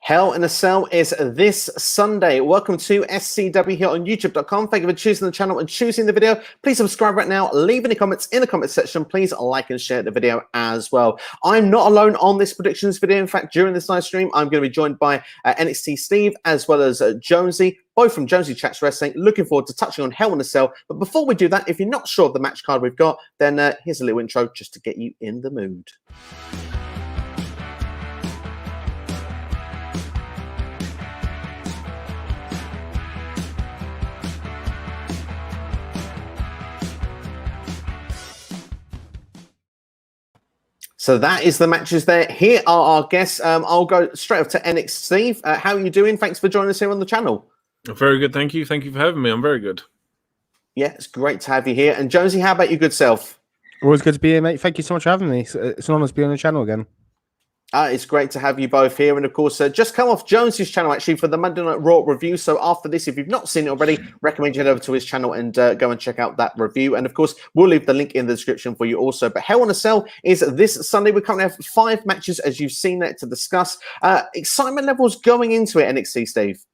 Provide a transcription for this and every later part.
Hell in a Cell is this Sunday. Welcome to SCW here on YouTube.com. Thank you for choosing the channel and choosing the video. Please subscribe right now. Leave any comments in the comment section. Please like and share the video as well. I'm not alone on this predictions video. In fact, during this live stream, I'm going to be joined by NXSteve as well as Jonesy, both from Jonesy Chats Wrestling. Looking forward to touching on Hell in a Cell. But before we do that, if you're not sure of the match card we've got, then here's a little intro just to get you in the mood. So that is the matches there. Here are our guests. I'll go straight up to NXSteve. How are you doing? Thanks for joining us here on the channel. Very good, thank you. Thank you for having me. I'm very good. Yeah, it's great to have you here. And Jonesy, how about your good self? Always good to be here, mate. Thank you so much for having me. It's an honour to be on the channel again. It's great to have you both here. And of course, just come off Jonesy's channel actually for the Monday Night Raw review. So after this, if you've not seen it already, recommend you head over to his channel and go and check out that review. And of course, we'll leave the link in the description for you also. But Hell in a Cell is this Sunday. We currently have 5 matches, as you've seen there, to discuss. Excitement levels going into it, NXSteve.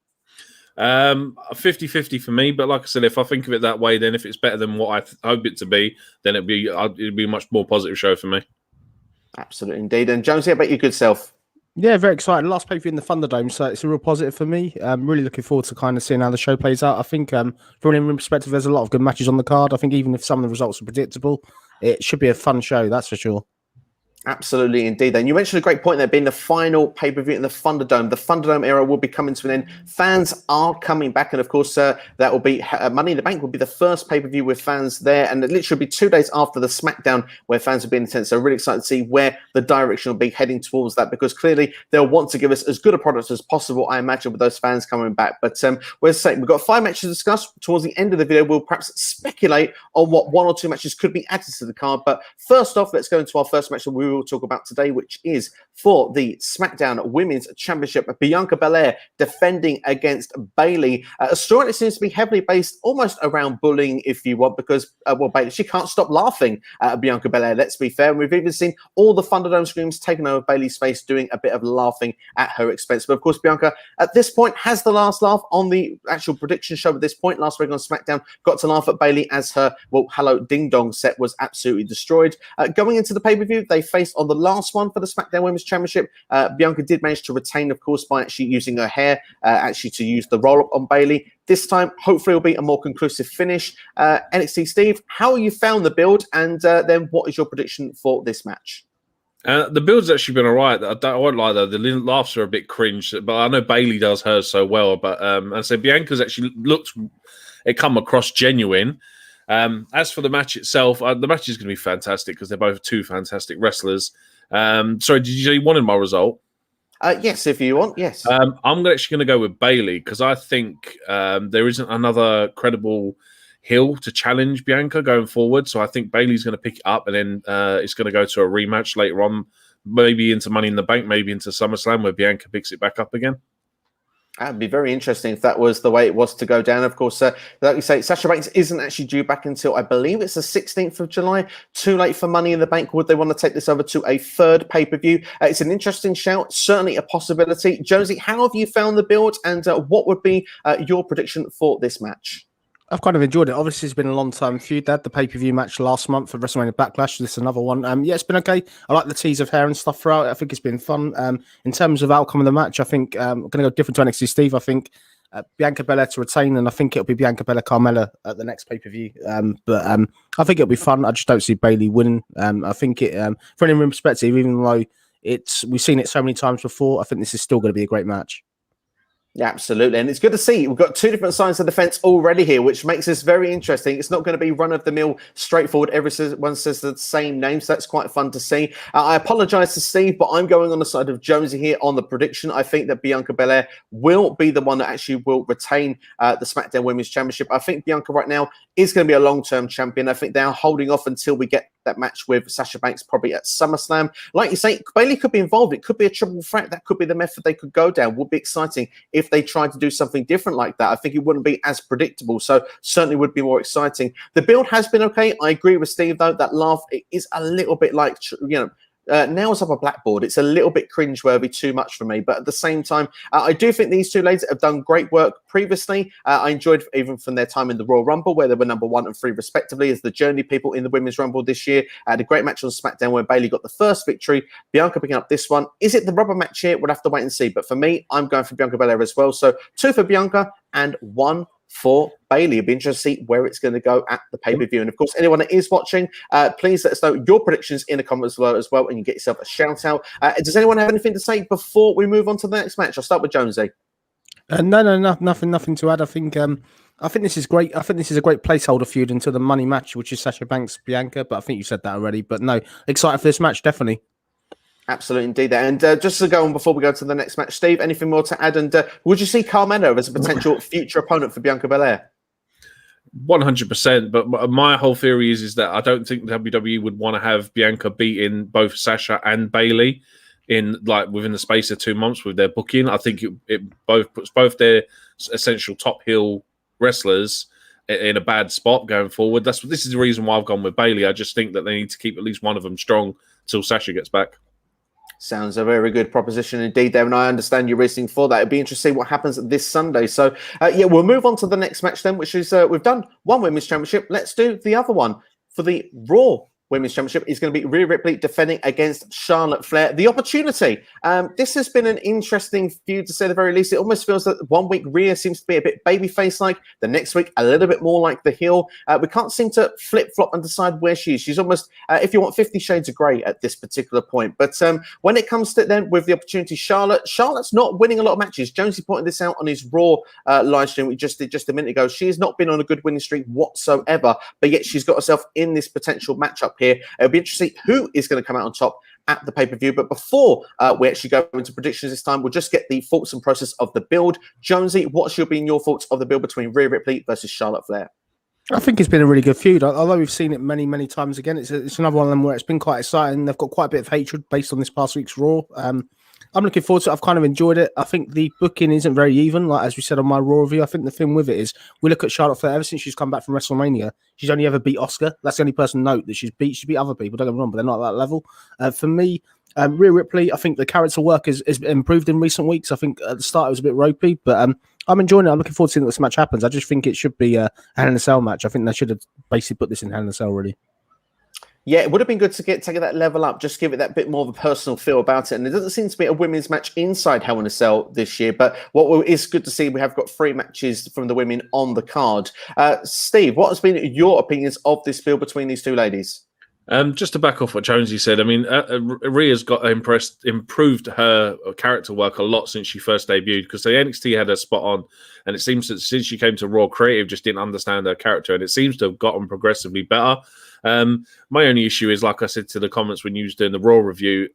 50-50 for me, but like I said, if I think of it that way, then if it's better than what I hope it to be, then it'd be a much more positive show for me. Absolutely, indeed. And Jonesy, how about your good self? Yeah, very excited. Last pay-per-view in the Thunderdome, so it's a real positive for me. I'm really looking forward to kind of seeing how the show plays out. I think, from an in-ring perspective, there's a lot of good matches on the card. I think even if some of the results are predictable, it should be a fun show, that's for sure. Absolutely, indeed. And you mentioned a great point there, being the final pay-per-view in the Thunderdome. The Thunderdome era will be coming to an end. Fans are coming back, and of course, that will be Money in the Bank will be the first pay-per-view with fans there, and it literally will be 2 days after the SmackDown where fans will be in attendance. So really excited to see where the direction will be heading towards that, because clearly they'll want to give us as good a product as possible, I imagine, with those fans coming back. But we've got 5 matches to discuss. Towards the end of the video, we'll perhaps speculate on what 1 or 2 matches could be added to the card. But first off, let's go into our first match that we will talk about today, which is for the SmackDown Women's Championship. Bianca Belair defending against Bayley. A story that seems to be heavily based almost around bullying, if you want, because, well, Bayley, she can't stop laughing at Bianca Belair, let's be fair. And we've even seen all the Thunderdome screams taken over Bayley's face, doing a bit of laughing at her expense. But of course, Bianca, at this point, has the last laugh on the actual prediction show at this point. Last week on SmackDown, got to laugh at Bayley as her, well, Hello Ding Dong set was absolutely destroyed. Going into the pay-per-view, they faced on the last one for the SmackDown Women's Championship. Bianca did manage to retain, of course, by actually using her hair, actually to use the roll-up on Bayley. This time, hopefully, it'll be a more conclusive finish. NXSteve, how you found the build, and then what is your prediction for this match? The build's actually been all right. I won't lie, though. The laughs are a bit cringe, but I know Bayley does hers so well. But I say Bianca's actually it come across genuine. As for the match itself, the match is going to be fantastic because they're both 2 fantastic wrestlers. Sorry, did you say you wanted my result? Yes, if you want, yes. I'm actually going to go with Bayley because I think there isn't another credible heel to challenge Bianca going forward. So I think Bayley's going to pick it up, and then it's going to go to a rematch later on, maybe into Money in the Bank, maybe into SummerSlam, where Bianca picks it back up again. That'd be very interesting if that was the way it was to go down. Of course, like you say, Sasha Banks isn't actually due back until, I believe it's the 16th of July. Too late for Money in the Bank. Would they want to take this over to a 3rd pay-per-view? It's an interesting shout, certainly a possibility. Jonesy, how have you found the build, and what would be your prediction for this match? I've kind of enjoyed it. Obviously, it's been a long-time feud. They had the pay-per-view match last month for WrestleMania Backlash. This is another one. Yeah, it's been okay. I like the tease of hair and stuff throughout. I think it's been fun. In terms of outcome of the match, I think I'm going to go different to NXSteve. I think Bianca Belair to retain, and I think it'll be Bianca Belair Carmella at the next pay-per-view. But I think it'll be fun. I just don't see Bayley winning. I think it, from an in-ring perspective, even though we've seen it so many times before, I think this is still going to be a great match. Yeah, absolutely. And it's good to see we've got 2 different sides of the fence already here, which makes this very interesting. It's not going to be run-of-the-mill, straightforward. Everyone says the same name, so that's quite fun to see. I apologize to Steve, but I'm going on the side of Jonesy here on the prediction. I think that Bianca Belair will be the one that actually will retain the SmackDown Women's Championship. I think Bianca right now is going to be a long-term champion. I think they are holding off until we get that match with Sasha Banks probably at SummerSlam. Like you say, Bayley could be involved. It could be a triple threat. That could be the method they could go down. Would be exciting if they tried to do something different like that. I think it wouldn't be as predictable, so certainly would be more exciting. The build has been okay. I agree with Steve, though. That laugh, it is a little bit like, you know, nails up a blackboard. It's a little bit cringeworthy, too much for me. But at the same time, I do think these two ladies have done great work previously. I enjoyed even from their time in the Royal Rumble, where they were number 1 and 3 respectively as the Journey people in the Women's Rumble this year. Had a great match on SmackDown where Bayley got the first victory. Bianca picking up this one. Is it the rubber match here? We'll have to wait and see. But for me, I'm going for Bianca Belair as well. So 2 for Bianca and 1 for Bayley. It'll be interesting to see where it's going to go at the pay-per-view. And of course, anyone that is watching, please let us know your predictions in the comments below as well, and you get yourself a shout out. Does anyone have anything to say before we move on to the next match? I'll start with Jonesy. No, nothing to add. I think this is great. I think this is a great placeholder feud until the money match, which is Sasha Banks Bianca. But I think you said that already. But no, excited for this match, definitely. Absolutely, indeed. And just to go on before we go to the next match, Steve, anything more to add? And would you see Carmelo as a potential future opponent for Bianca Belair? 100%. But my whole theory is that I don't think WWE would want to have Bianca beating both Sasha and Bayley within the space of 2 months with their booking. I think it both puts both their essential top heel wrestlers in a bad spot going forward. This is the reason why I've gone with Bayley. I just think that they need to keep at least one of them strong till Sasha gets back. Sounds a very good proposition indeed there, and I understand you're racing for that. It'd be interesting to see what happens this Sunday. So, we'll move on to the next match then, which is we've done one Women's Championship. Let's do the other one. For the Raw Women's Championship is going to be Rhea Ripley defending against Charlotte Flair. The opportunity. This has been an interesting feud, to say the very least. It almost feels that 1 week Rhea seems to be a bit babyface-like. The next week, a little bit more like the heel. We can't seem to flip-flop and decide where she is. She's almost, if you want, 50 Shades of Grey at this particular point. But when it comes to then with the opportunity, Charlotte's not winning a lot of matches. Jonesy pointed this out on his Raw live stream we just did just a minute ago. She has not been on a good winning streak whatsoever, but yet she's got herself in this potential matchup here. It'll be interesting who is going to come out on top at the pay-per-view. But before we actually go into predictions this time, we'll just get the thoughts and process of the build. Jonesy, what should be your thoughts of the build between Rhea Ripley versus Charlotte Flair? I think it's been a really good feud. Although we've seen it many, many times again, it's another one of them where it's been quite exciting. They've got quite a bit of hatred based on this past week's Raw. I'm looking forward to it. I've kind of enjoyed it. I think the booking isn't very even, like as we said on my Raw review. I think the thing with it is we look at Charlotte Flair ever since she's come back from WrestleMania. She's only ever beat Asuka. That's the only person note that she's beat. She beat other people, don't get me wrong, but they're not at that level. For me, Rhea Ripley, I think the character work has improved in recent weeks. I think at the start it was a bit ropey, but I'm enjoying it. I'm looking forward to seeing this match happens. I just think it should be a Hell in a Cell match. I think they should have basically put this in Hell in a Cell, really. Yeah, it would have been good to take that level up, just give it that bit more of a personal feel about it. And there doesn't seem to be a women's match inside Hell in a Cell this year, but what is good to see, we have got 3 matches from the women on the card. Steve, what has been your opinions of this build between these two ladies? Just to back off what Jonesy said, I mean, Rhea's got improved her character work a lot since she first debuted, because the NXT had her spot on, and it seems that since she came to Raw, creative just didn't understand her character, and it seems to have gotten progressively better. My only issue is, like I said to the comments when you was doing the Raw review,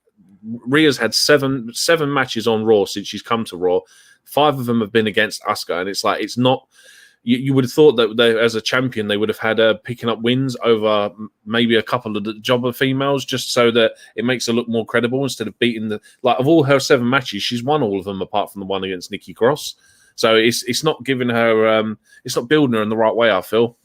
Rhea's had seven matches on Raw since she's come to Raw. 5 of them have been against Asuka, and it's like, it's not. You would have thought that as a champion, they would have had her picking up wins over maybe a couple of the jobber females, just so that it makes her look more credible instead of beating of all her 7 matches, she's won all of them apart from the one against Nikki Cross. So it's not giving her, it's not building her in the right way, I feel.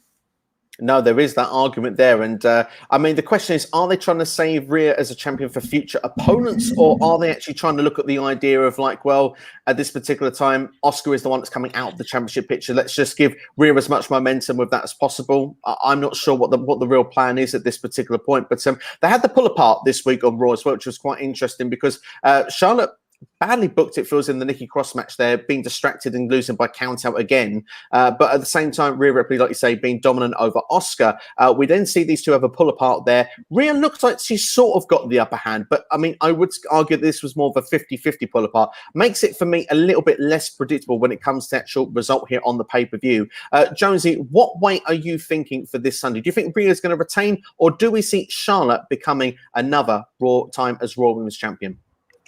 No, there is that argument there. And I mean, the question is, are they trying to save Rhea as a champion for future opponents, or are they actually trying to look at the idea of like, well, at this particular time, Asuka is the one that's coming out of the championship picture. Let's just give Rhea as much momentum with that as possible. I'm not sure what the real plan is at this particular point, but they had the pull apart this week on Raw as well, which was quite interesting because Charlotte badly booked, it feels, in the Nikki Cross match there, being distracted and losing by count out again. But at the same time, Rhea Ripley, like you say, being dominant over Asuka. We then see these two have a pull apart there. Rhea looks like she's sort of got the upper hand, but I mean, I would argue this was more of a 50-50 pull apart. Makes it for me a little bit less predictable when it comes to actual result here on the pay-per-view. Jonesy, what way are you thinking for this Sunday? Do you think Rhea is going to retain, or do we see Charlotte becoming another Raw time as Raw Women's Champion?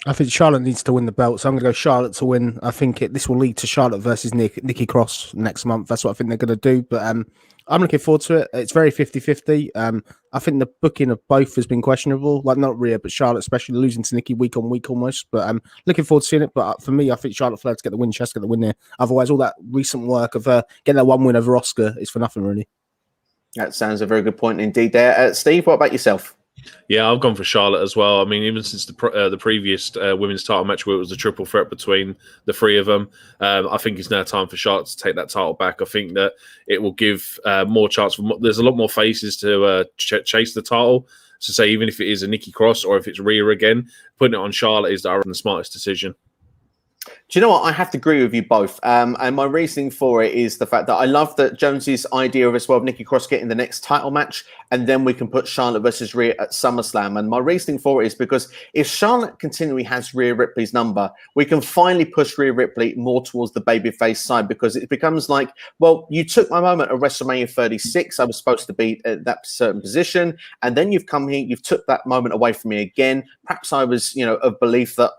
I think Charlotte needs to win the belt, so I'm going to go Charlotte to win. I think this will lead to Charlotte versus Nikki Cross next month. That's what I think they're going to do, but I'm looking forward to it. It's very 50-50. I think the booking of both has been questionable, like not Rhea, but Charlotte, especially losing to Nikki week on week almost, but I'm looking forward to seeing it. But for me, I think Charlotte Flair to get the win, she has to get the win there. Otherwise, all that recent work of getting that one win over Asuka is for nothing, really. That sounds a very good point indeed there. Steve, what about yourself? Yeah, I've gone for Charlotte as well. I mean, even since the previous women's title match where it was a triple threat between the three of them, I think it's now time for Charlotte to take that title back. I think that it will give more chance. There's a lot more faces to chase the title. So say even if it is a Nikki Cross or if it's Rhea again, putting it on Charlotte is the smartest decision. Do you know what? I have to agree with you both. And my reasoning for it is the fact that I love that Jonesy's idea of as well, Nikki Cross getting the next title match, and then we can put Charlotte versus Rhea at SummerSlam. And my reasoning for it is because if Charlotte continually has Rhea Ripley's number, we can finally push Rhea Ripley more towards the babyface side, because it becomes like, well, you took my moment at WrestleMania 36. I was supposed to be at that certain position. And then you've come here, you've took that moment away from me again. Perhaps I was, of belief that,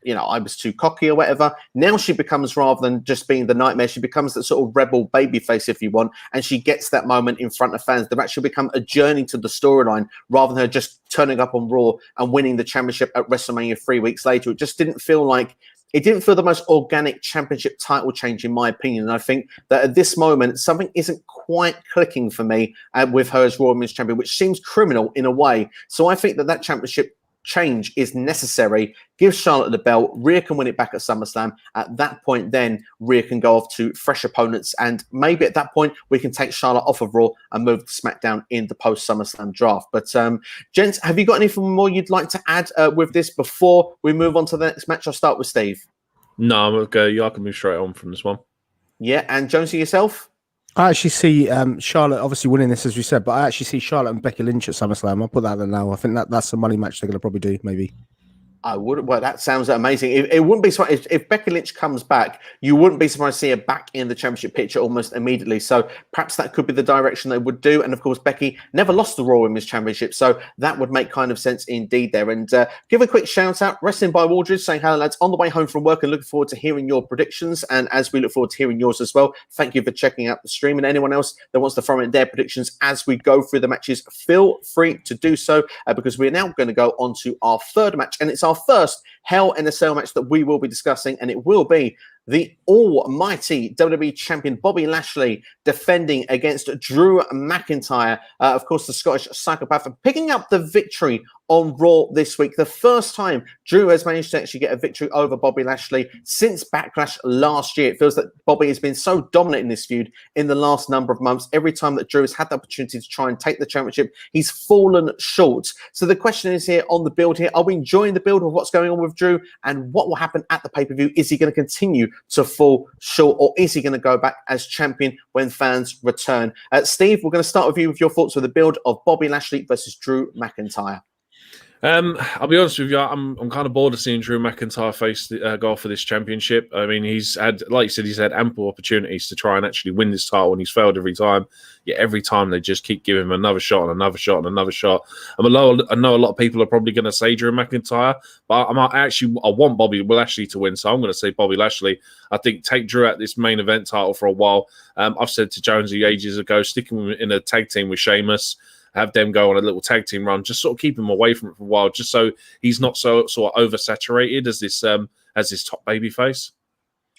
I was too cocky or whatever. Now she becomes, rather than just being the nightmare, she becomes that sort of rebel babyface, if you want, and she gets that moment in front of fans. They've actually become a journey to the storyline rather than her just turning up on Raw and winning the championship at WrestleMania 3 weeks later. It just didn't feel the most organic championship title change, in my opinion. And I think that at this moment, something isn't quite clicking for me with her as Raw Women's Champion, which seems criminal in a way. So I think that championship change is necessary. Give Charlotte the belt. Rhea can win it back at SummerSlam. At that point, then Rhea can go off to fresh opponents, and maybe at that point we can take Charlotte off of Raw and move to SmackDown in the post SummerSlam draft. But gents, have you got anything more you'd like to add with this before we move on to the next match? I'll start with Steve. No, I'm okay. Yeah, I can move straight on from this one. Yeah, and Jonesy, yourself? I actually see Charlotte obviously winning this, as we said, but I actually see Charlotte and Becky Lynch at SummerSlam. I'll put that there now. I think that's the money match they're going to probably do, maybe. I would. Well, that sounds amazing. It wouldn't be surprised if Becky Lynch comes back. You wouldn't be surprised to see her back in the championship picture almost immediately. So perhaps that could be the direction they would do. And of course, Becky never lost the Raw Women's Championship, so that would make kind of sense indeed there. And give a quick shout out, Wrestling by Waldred, saying hello lads, on the way home from work and looking forward to hearing your predictions. And as we look forward to hearing yours as well, thank you for checking out the stream. And anyone else that wants to throw in their predictions as we go through the matches, feel free to do so, because we're now going to go on to our third match, and it's our first Hell in a Cell match that we will be discussing, and it will be the almighty WWE Champion Bobby Lashley defending against Drew McIntyre, of course, the Scottish psychopath, picking up the victory on Raw this week. The first time Drew has managed to actually get a victory over Bobby Lashley since Backlash last year. It feels that Bobby has been so dominant in this feud in the last number of months. Every time that Drew has had the opportunity to try and take the championship, he's fallen short. So the question is here on the build here, are we enjoying the build of what's going on with Drew, and what will happen at the pay-per-view? Is he going to continue to fall short, or is he going to go back as champion when fans return? Steve, we're going to start with you with your thoughts of the build of Bobby Lashley versus Drew McIntyre. I'll be honest with you, I'm kind of bored of seeing Drew McIntyre go for this championship. I mean, he's had, like you said, he's had ample opportunities to try and actually win this title, and he's failed every time. Yet every time they just keep giving him another shot and another shot and another shot. I know a lot of people are probably going to say Drew McIntyre, but I want Bobby Lashley to win, so I'm going to say Bobby Lashley. I think take Drew at this main event title for a while. I've said to Jonesy ages ago, sticking him in a tag team with Sheamus, have them go on a little tag team run, just sort of keep him away from it for a while, just so he's not so sort of oversaturated as this top babyface.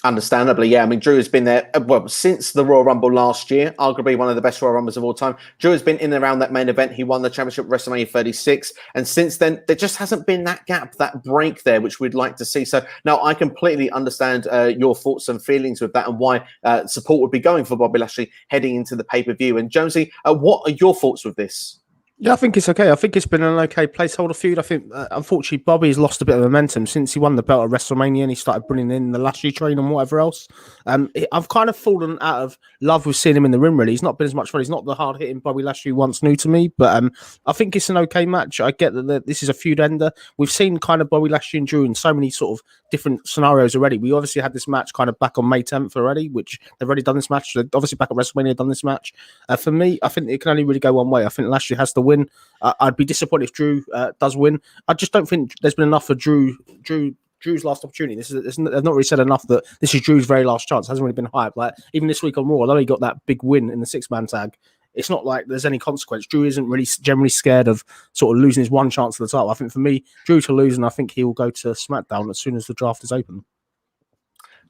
Understandably, yeah. I mean, Drew has been there since the Royal Rumble last year, arguably one of the best Royal Rumbles of all time. Drew has been in and around that main event. He won the championship at WrestleMania 36, and since then there just hasn't been that gap, that break there, which we'd like to see. So now I completely understand your thoughts and feelings with that, and why support would be going for Bobby Lashley heading into the pay-per-view. And Jonesy, what are your thoughts with this? Yeah, I think it's okay. I think it's been an okay placeholder feud. I think, unfortunately, Bobby's lost a bit of momentum since he won the belt at WrestleMania and he started bringing in the Lashley train and whatever else. I've kind of fallen out of love with seeing him in the ring, really. He's not been as much fun. He's not the hard-hitting Bobby Lashley once new to me, but I think it's an okay match. I get that this is a feud ender. We've seen kind of Bobby Lashley and Drew in so many sort of different scenarios already. We obviously had this match kind of back on May 10th already, which they've already done this match. They're obviously back at WrestleMania, done this match. For me, I think it can only really go one way. I think Lashley has to win. I'd be disappointed if Drew does win. I just don't think there's been enough for Drew's last opportunity. They've not really said enough that this is Drew's very last chance. It hasn't really been hyped. Like even this week on Raw, although he got that big win in the 6-man tag, it's not like there's any consequence. Drew isn't really generally scared of sort of losing his one chance at the title. I think for me, Drew to lose, and I think he will go to SmackDown as soon as the draft is open.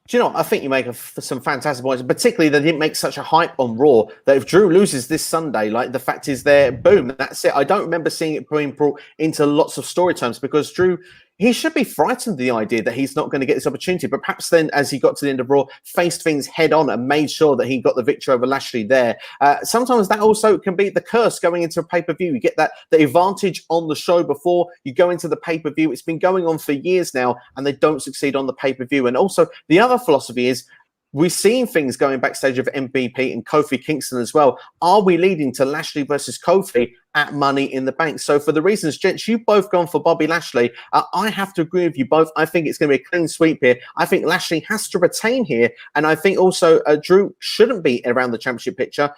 Do you know what? I think you make some fantastic points, particularly they didn't make such a hype on Raw that if Drew loses this Sunday, like the fact is there, boom, that's it. I don't remember seeing it being brought into lots of story terms because Drew, he should be frightened of the idea that he's not going to get this opportunity. But perhaps then, as he got to the end of Raw, faced things head on and made sure that he got the victory over Lashley there. Sometimes that also can be the curse going into a pay-per-view. You get the advantage on the show before you go into the pay-per-view. It's been going on for years now, and they don't succeed on the pay-per-view. And also, the other philosophy is, we've seen things going backstage of MVP and Kofi Kingston as well. Are we leading to Lashley versus Kofi at Money in the Bank? So for the reasons, gents, you've both gone for Bobby Lashley. I have to agree with you both. I think it's going to be a clean sweep here. I think Lashley has to retain here. And I think also Drew shouldn't be around the championship picture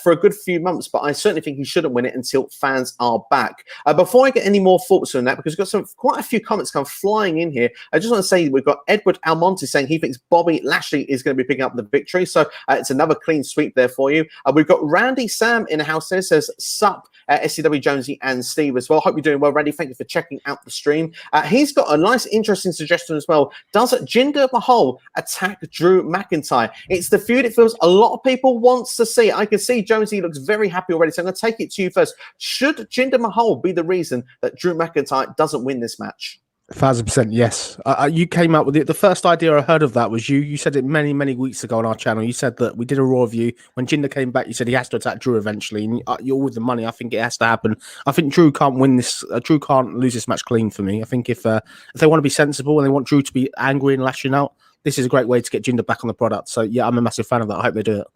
for a good few months. But I certainly think he shouldn't win it until fans are back. Before I get any more thoughts on that, because we've got quite a few comments come flying in here, I just want to say we've got Edward Almonte saying he thinks Bobby Lashley is going to be picking up the victory. So it's another clean sweep there for you. We've got Randy Sam in the house there, says sup. SCW Jonesy and Steve as well. Hope you're doing well, Randy. Thank you for checking out the stream. He's got a nice, interesting suggestion as well. Does Jinder Mahal attack Drew McIntyre? It's the feud it feels a lot of people wants to see. I can see Jonesy looks very happy already. So I'm going to take it to you first. Should Jinder Mahal be the reason that Drew McIntyre doesn't win this match? 1,000% yes. You came up with it. The first idea I heard of that was you. You said it many, many weeks ago on our channel. You said that we did a Raw review. When Jinder came back, you said he has to attack Drew eventually. And you're with the money. I think it has to happen. I think Drew can't win this. Drew can't lose this match clean for me. I think if they want to be sensible and they want Drew to be angry and lashing out, this is a great way to get Jinder back on the product. So yeah, I'm a massive fan of that. I hope they do it.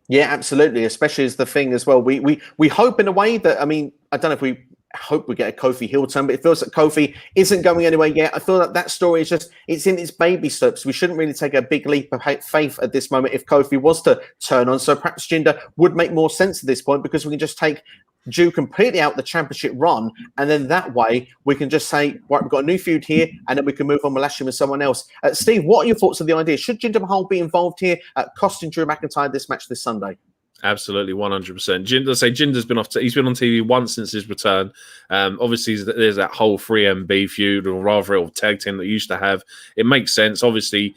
Yeah, absolutely. Especially as the thing as well. We hope in a way that, I mean, I don't know if we hope we get a Kofi heel turn, but it feels like Kofi isn't going anywhere yet. I feel like that story is just, it's in its baby steps. We shouldn't really take a big leap of faith at this moment if Kofi was to turn on. So perhaps Jinder would make more sense at this point because we can just take Drew completely out the championship run, and then that way we can just say, right, we've got a new feud here, and then we can move on with Lashley with someone else. Steve, what are your thoughts on the idea? Should Jinder Mahal be involved here, costing Drew McIntyre this match this Sunday? Absolutely, 100%. Jinder's been off. He's been on TV once since his return. Obviously, there's that whole 3MB feud, or rather, or tag team that he used to have. It makes sense. Obviously,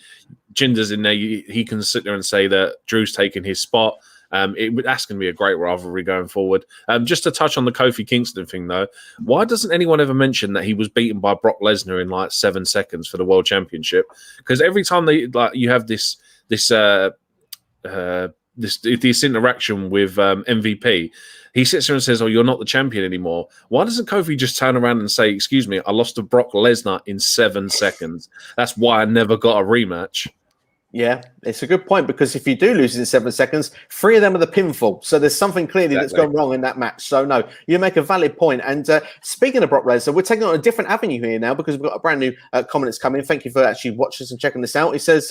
Jinder's in there. He can sit there and say that Drew's taking his spot. That's going to be a great rivalry going forward. Just to touch on the Kofi Kingston thing, though, why doesn't anyone ever mention that he was beaten by Brock Lesnar in like 7 seconds for the World Championship? Because every time you have this interaction with MVP, he sits there and says, "Oh, you're not the champion anymore." Why doesn't Kofi just turn around and say, "Excuse me, I lost to Brock Lesnar in 7 seconds. That's why I never got a rematch." Yeah, it's a good point, because if you do lose in 7 seconds, 3 of them are the pinfall. So there's something clearly that's gone wrong in that match. So no, you make a valid point. And speaking of Brock Lesnar, we're taking on a different avenue here now, because we've got a brand new comment that's come in. Thank you for actually watching us and checking this out. He says,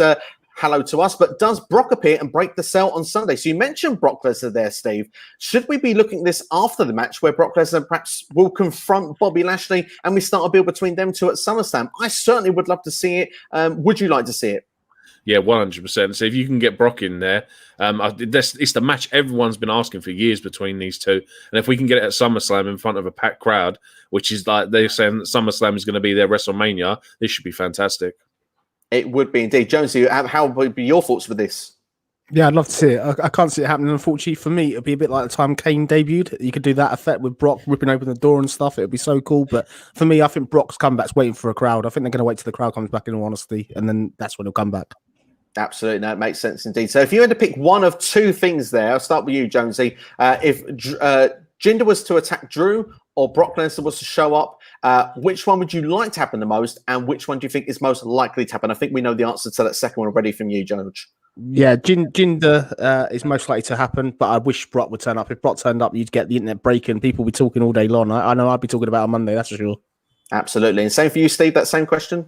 hello to us, but does Brock appear and break the cell on Sunday? So you mentioned Brock Lesnar there, Steve. Should we be looking at this after the match where Brock Lesnar perhaps will confront Bobby Lashley and we start a build between them two at SummerSlam? I certainly would love to see it. Would you like to see it? Yeah, 100%. So if you can get Brock in there, it's the match everyone's been asking for years between these two. And if we can get it at SummerSlam in front of a packed crowd, which is like they're saying that SummerSlam is going to be their WrestleMania, this should be fantastic. It would be indeed. Jonesy, how would be your thoughts with this? Yeah, I'd love to see it. I can't see it happening. Unfortunately, for me, it'd be a bit like the time Kane debuted. You could do that effect with Brock ripping open the door and stuff. It would be so cool. But for me, I think Brock's comeback's waiting for a crowd. I think they're going to wait till the crowd comes back, in all honesty, and then that's when he'll come back. Absolutely, no, it makes sense indeed. So if you had to pick one of two things there, I'll start with you, Jonesy. If Jinder was to attack Drew or Brock Lesnar was to show up, which one would you like to happen the most, and which one do you think is most likely to happen? I think we know the answer to that second one already from you, George. Yeah, Jinder is most likely to happen, but I wish Brock would turn up. If Brock turned up, you'd get the internet breaking. People would be talking all day long. I know I'd be talking about it on Monday, that's for sure. Absolutely. And same for you, Steve, that same question?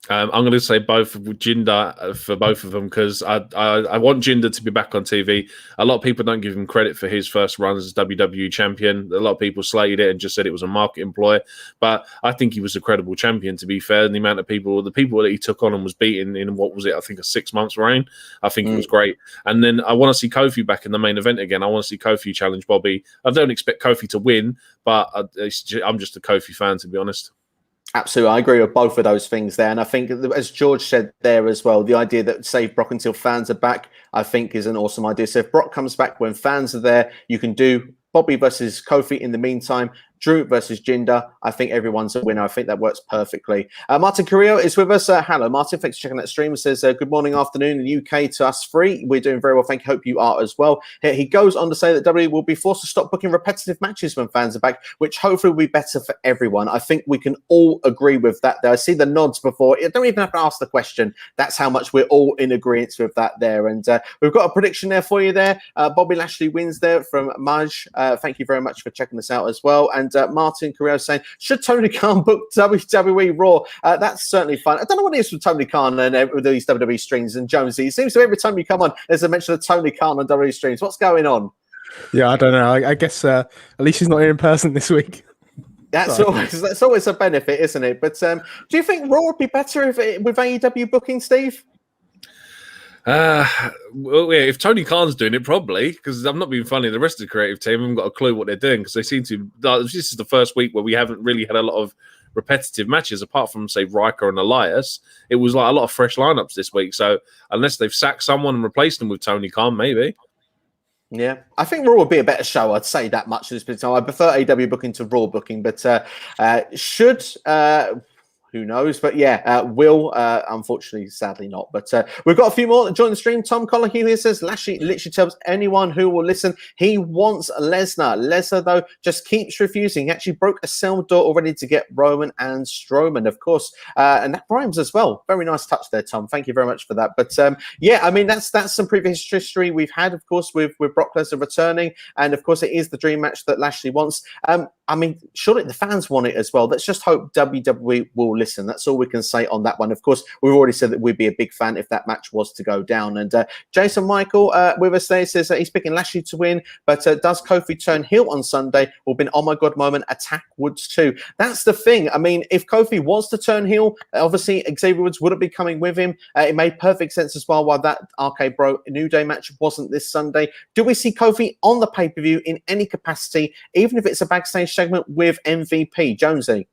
I'm going to say both Jinder for both of them, because I want Jinder to be back on TV. A lot of people don't give him credit for his first run as WWE champion. A lot of people slated it and just said it was a marketing ploy. But I think he was a credible champion, to be fair. And the amount of people that he took on and was beaten in, what was it, I think a 6 months reign. I think it was great. And then I want to see Kofi back in the main event again. I want to see Kofi challenge Bobby. I don't expect Kofi to win, but I'm just a Kofi fan, to be honest. Absolutely, I agree with both of those things there. And I think, as George said there as well, the idea that save Brock until fans are back, I think is an awesome idea. So if Brock comes back when fans are there, you can do Bobby versus Kofi in the meantime. Drew versus Jinder. I think everyone's a winner. I think that works perfectly. Martin Carrillo is with us. Hello, Martin. Thanks for checking that stream. It says, good morning, afternoon in the UK to us three. We're doing very well. Thank you. Hope you are as well. He goes on to say that WWE will be forced to stop booking repetitive matches when fans are back, which hopefully will be better for everyone. I think we can all agree with that there. I see the nods before. You don't even have to ask the question. That's how much we're all in agreement with that there. And we've got a prediction there for you there. Bobby Lashley wins there from Maj. Thank you very much for checking this out as well. And Martin Carrillo saying, should Tony Khan book WWE Raw? That's certainly fun. I don't know what it is with Tony Khan and with these WWE streams and Jonesy. It seems to every time you come on, there's a mention of Tony Khan on WWE streams. What's going on? Yeah, I don't know. I guess at least he's not here in person this week. That's always a benefit, isn't it? But do you think Raw would be better with AEW booking, Steve? Well, yeah, if Tony Khan's doing it, probably, because I'm not being funny. The rest of the creative team haven't got a clue what they're doing because they seem to. This is the first week where we haven't really had a lot of repetitive matches, apart from say Riker and Elias. It was like a lot of fresh lineups this week. So unless they've sacked someone and replaced them with Tony Khan, maybe. Yeah, I think Raw would be a better show. I'd say that much at this point. I prefer AEW booking to Raw booking, but who knows? But yeah, will, unfortunately, sadly not. But we've got a few more that join the stream. Tom Collier here says, Lashley literally tells anyone who will listen he wants Lesnar. Lesnar, though, just keeps refusing. He actually broke a cell door already to get Roman and Strowman, of course. And that rhymes as well. Very nice touch there, Tom. Thank you very much for that. But yeah, I mean, that's some previous history we've had, of course, with Brock Lesnar returning. And of course, it is the dream match that Lashley wants. I mean, surely the fans want it as well. Let's just hope WWE will listen. That's all we can say on that one. Of course, we've already said that we'd be a big fan if that match was to go down. And Jason Michael with us there says he's picking Lashley to win, but does Kofi turn heel on Sunday? Will be an oh my god moment. Attack Woods too. That's the thing. I mean, if Kofi wants to turn heel, obviously Xavier Woods wouldn't be coming with him. It made perfect sense as well why that RK Bro New Day match wasn't this Sunday. Do we see Kofi on the pay-per-view in any capacity, even if it's a backstage segment with MVP? Jonesy?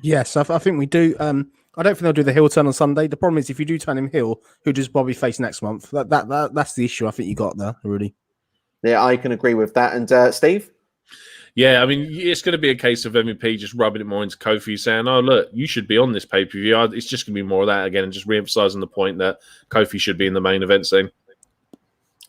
Yes, I think we do. I don't think they'll do the heel turn on Sunday. The problem is if you do turn him heel, who does Bobby face next month? That's the issue I think you got there, really. Yeah, I can agree with that. And Steve? Yeah, I mean, it's going to be a case of MVP just rubbing it more into Kofi, saying, oh, look, you should be on this pay-per-view. It's just going to be more of that again and just re-emphasizing the point that Kofi should be in the main event scene.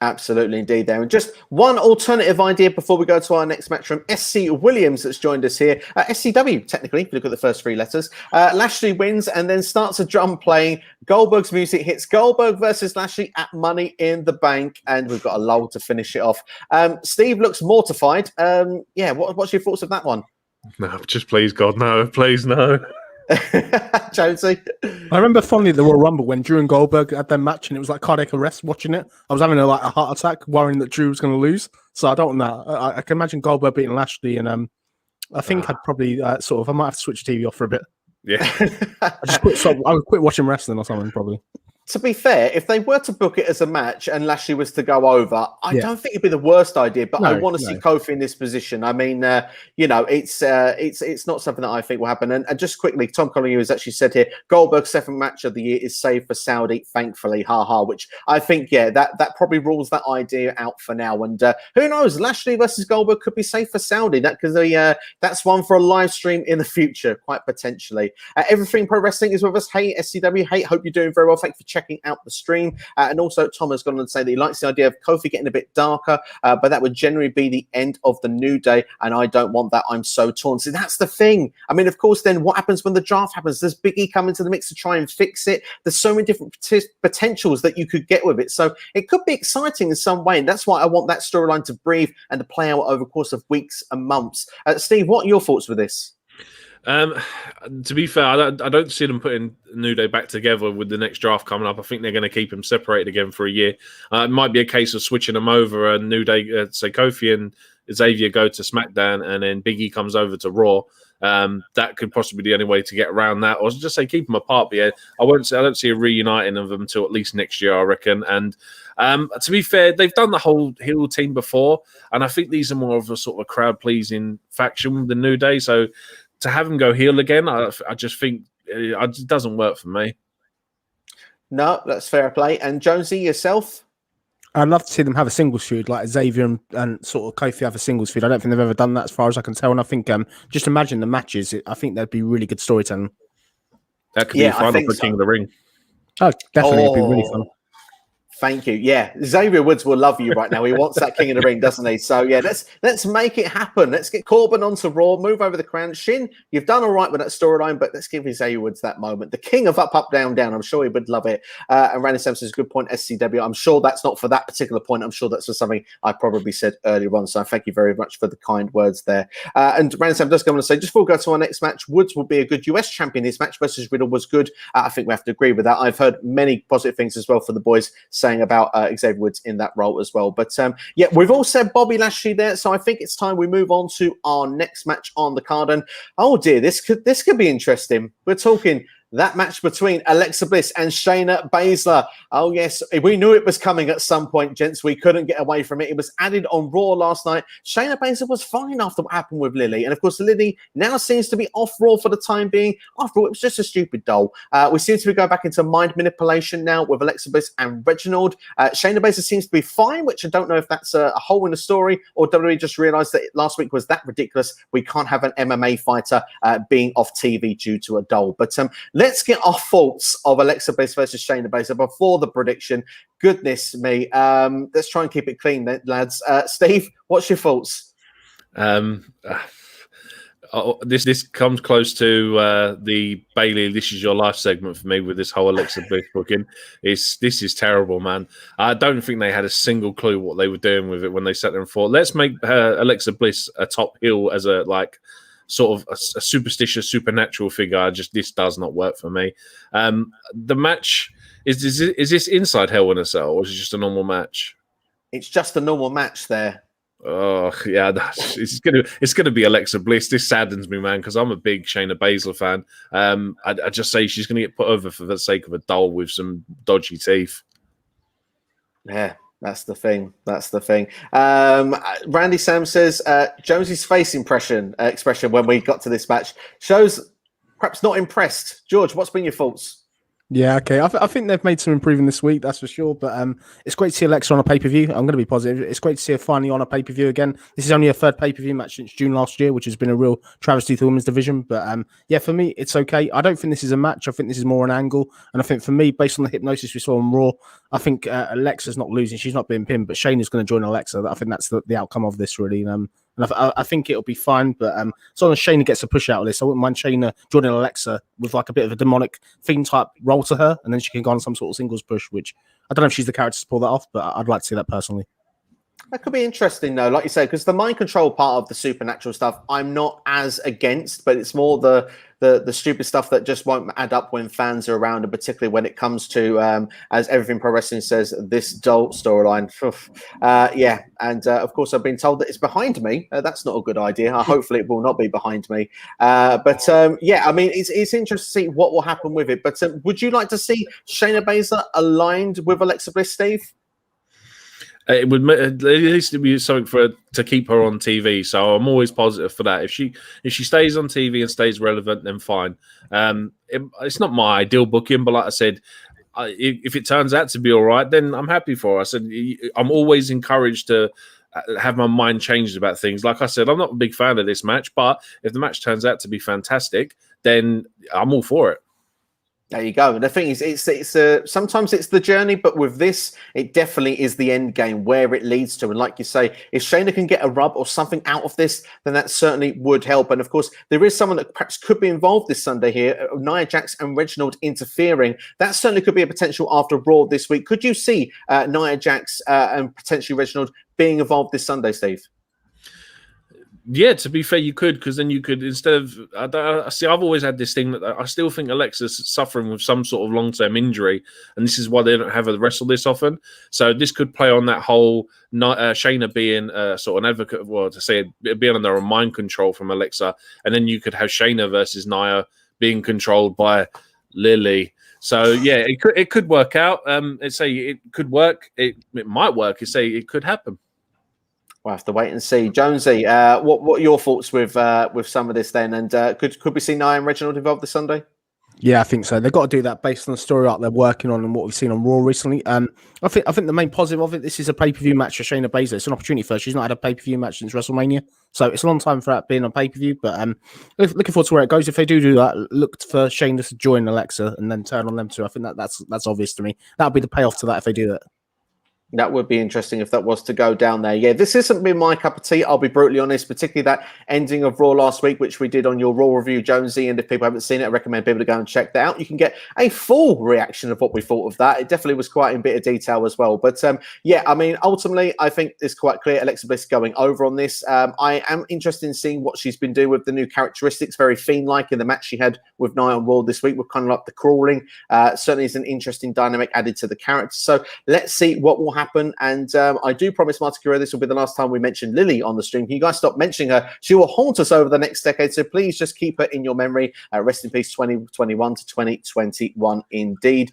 Absolutely, indeed, there. And just one alternative idea before we go to our next match from SC Williams that's joined us here. SCW, technically, if you look at the first three letters. Lashley wins and then starts a drum playing. Goldberg's music hits Goldberg versus Lashley at Money in the Bank. And we've got a lull to finish it off. Steve looks mortified. Yeah, what's your thoughts of that one? No, just please, God, no. Please, no. Jonesy? I remember fondly the Royal Rumble when Drew and Goldberg had their match and it was like cardiac arrest watching it. I was having a heart attack worrying that Drew was going to lose. So I don't know. I can imagine Goldberg beating Lashley and I think I'd probably I might have to switch the TV off for a bit. Yeah. I would quit watching wrestling or something probably. To be fair, if they were to book it as a match and Lashley was to go over, I don't think it'd be the worst idea. But I want to see Kofi in this position. I mean, it's not something that I think will happen. And just quickly, Tom Collier has actually said here, Goldberg's 7th match of the year is saved for Saudi, thankfully, which I think, that probably rules that idea out for now. And who knows, Lashley versus Goldberg could be safe for Saudi. That's one for a live stream in the future, quite potentially. Everything Pro Wrestling is with us. Hey, SCW. Hey, hope you're doing very well. Thank you for checking out the stream. And also, Tom has gone on to say that he likes the idea of Kofi getting a bit darker, but that would generally be the end of the New Day, and I don't want that. I'm so torn. So that's the thing. I mean, of course, then what happens when the draft happens? Does Big E come into the mix to try and fix it? There's so many different potentials that you could get with it. So it could be exciting in some way, and that's why I want that storyline to breathe and to play out over the course of weeks and months. Steve, what are your thoughts with this? To be fair, I don't see them putting New Day back together with the next draft coming up. I think they're going to keep them separated again for a year. It might be a case of switching them over and New Day, say Kofi and Xavier go to SmackDown and then Big E comes over to Raw. That could possibly be the only way to get around that, or just say keep them apart. But yeah, I don't see a reuniting of them until at least next year, I reckon. And to be fair, they've done the whole heel team before, and I think these are more of a sort of crowd pleasing faction than New Day. So to have him go heel again, I just think it doesn't work for me. No, that's fair play. And Jonesy, yourself? I'd love to see them have a singles feud, like Xavier and sort of Kofi have a singles feud. I don't think they've ever done that as far as I can tell. And I think just imagine the matches. I think that'd be really good storytelling. That could be fun for King of the Ring. Oh, definitely. It'd be really fun. Thank you. Yeah, Xavier Woods will love you right now. He wants that King of the Ring, doesn't he? So yeah, let's make it happen. Let's get Corbin onto Raw, move over the crown. Shin, you've done all right with that storyline, but let's give Xavier Woods that moment. The king of up, down, down. I'm sure he would love it. And Randy Sampson's a good point. SCW. I'm sure that's not for that particular point. I'm sure that's for something I probably said earlier on. So thank you very much for the kind words there. And Randy Sampson does go on to say, just before we go to our next match, Woods will be a good US champion. His match versus Riddle was good. I think we have to agree with that. I've heard many positive things as well for the boys saying about Xavier Woods in that role as well. But yeah, we've all said Bobby Lashley there, so I think it's time we move on to our next match on the card. And oh dear, this could be interesting. We're talking that match between Alexa Bliss and Shayna Baszler. Oh, yes, we knew it was coming at some point, gents. We couldn't get away from it. It was added on Raw last night. Shayna Baszler was fine after what happened with Lily. And, of course, Lily now seems to be off Raw for the time being. After all, it was just a stupid doll. We seem to be going back into mind manipulation now with Alexa Bliss and Reginald. Shayna Baszler seems to be fine, which I don't know if that's a hole in the story or WWE just realised that last week was that ridiculous. We can't have an MMA fighter being off TV due to a doll. But let's get our thoughts of Alexa Bliss versus Shayna Baszler before the prediction. Goodness me. Let's try and keep it clean, then, lads. Steve, what's your thoughts? This comes close to the Bayley "This Is Your Life" segment for me with this whole Alexa Bliss booking. This is terrible, man. I don't think they had a single clue what they were doing with it when they sat there and thought, let's make Alexa Bliss a top heel as a sort of a superstitious, supernatural figure. This does not work for me. The match is this inside Hell in a Cell, or is it just a normal match? It's just a normal match there. Oh yeah, it's gonna be Alexa Bliss. This saddens me, man, because I'm a big Shayna Baszler fan. I just say she's gonna get put over for the sake of a doll with some dodgy teeth. Yeah. That's the thing. Randy Sam says Jonesy's face expression when we got to this match shows perhaps not impressed. George, what's been your thoughts? Yeah, okay. I think they've made some improving this week, that's for sure. But it's great to see Alexa on a pay-per-view. I'm going to be positive. It's great to see her finally on a pay-per-view again. This is only her third pay-per-view match since June last year, which has been a real travesty to the women's division. But yeah, for me, it's okay. I don't think this is a match. I think this is more an angle. And I think for me, based on the hypnosis we saw on Raw, I think Alexa's not losing. She's not being pinned, but Shayna's going to join Alexa. I think that's the outcome of this, really. And I think it'll be fine, but as long as Shayna gets a push out of this, I wouldn't mind Shayna joining Alexa with like a bit of a demonic fiend type role to her, and then she can go on some sort of singles push, which I don't know if she's the character to pull that off, but I'd like to see that personally. That could be interesting, though, like you say, because the mind control part of the supernatural stuff, I'm not as against, but it's more the stupid stuff that just won't add up when fans are around, and particularly when it comes to, as Everything Pro Wrestling says, this doll storyline. Yeah, and of course, I've been told that it's behind me. That's not a good idea. Hopefully, it will not be behind me. But yeah, I mean, it's interesting to see what will happen with it. But would you like to see Shayna Baszler aligned with Alexa Bliss, Steve? It would at least be something to keep her on TV. So I'm always positive for that. If she stays on TV and stays relevant, then fine. It's not my ideal booking, but like I said, if it turns out to be all right, then I'm happy for her. I said I'm always encouraged to have my mind changed about things. Like I said, I'm not a big fan of this match, but if the match turns out to be fantastic, then I'm all for it. There you go. And the thing is, it's sometimes it's the journey, but with this, it definitely is the end game where it leads to. And like you say, if Shayna can get a rub or something out of this, then that certainly would help. And of course, there is someone that perhaps could be involved this Sunday here, Nia Jax and Reginald interfering. That certainly could be a potential after Raw this week. Could you see Nia Jax and potentially Reginald being involved this Sunday, Steve? Yeah, to be fair, you could, because then you could, instead of, I've always had this thing that I still think Alexa's suffering with some sort of long-term injury, and this is why they don't have her wrestle this often. So this could play on that whole Shayna being sort of an advocate, well, to say being under a mind control from Alexa, and then you could have Shayna versus Nia being controlled by Lily. So yeah, it could work out. It could work. It might work. It could happen. We'll have to wait and see. Jonesy, what are your thoughts with some of this then? And could we see Nia and Reginald involved this Sunday? Yeah, I think so. They've got to do that based on the story arc they're working on and what we've seen on Raw recently. I think the main positive of it, this is a pay-per-view match for Shayna Baszler. It's an opportunity for her. She's not had a pay-per-view match since WrestleMania, so it's a long time for that being on pay-per-view. But looking forward to where it goes. If they do that, look for Shayna to join Alexa and then turn on them too. I think that's obvious to me. That'll be the payoff to that if they do that. That would be interesting if that was to go down there. Yeah, this hasn't been my cup of tea, I'll be brutally honest, particularly that ending of Raw last week, which we did on your Raw review, Jonesy. And if people haven't seen it, I recommend people to go and check that out. You can get a full reaction of what we thought of that. It definitely was quite in bit of detail as well. But yeah, I mean, ultimately, I think it's quite clear Alexa Bliss going over on this. I am interested in seeing what she's been doing with the new characteristics, very Fiend-like in the match she had with Nia on Raw this week, with kind of like the crawling. Certainly is an interesting dynamic added to the character. So let's see what will happen. And I do promise, Marta Kira, this will be the last time we mention Lily on the stream. Can you guys stop mentioning her? She will haunt us over the next decade, so please just keep her in your memory. Rest in peace, 2021 to 2021, indeed.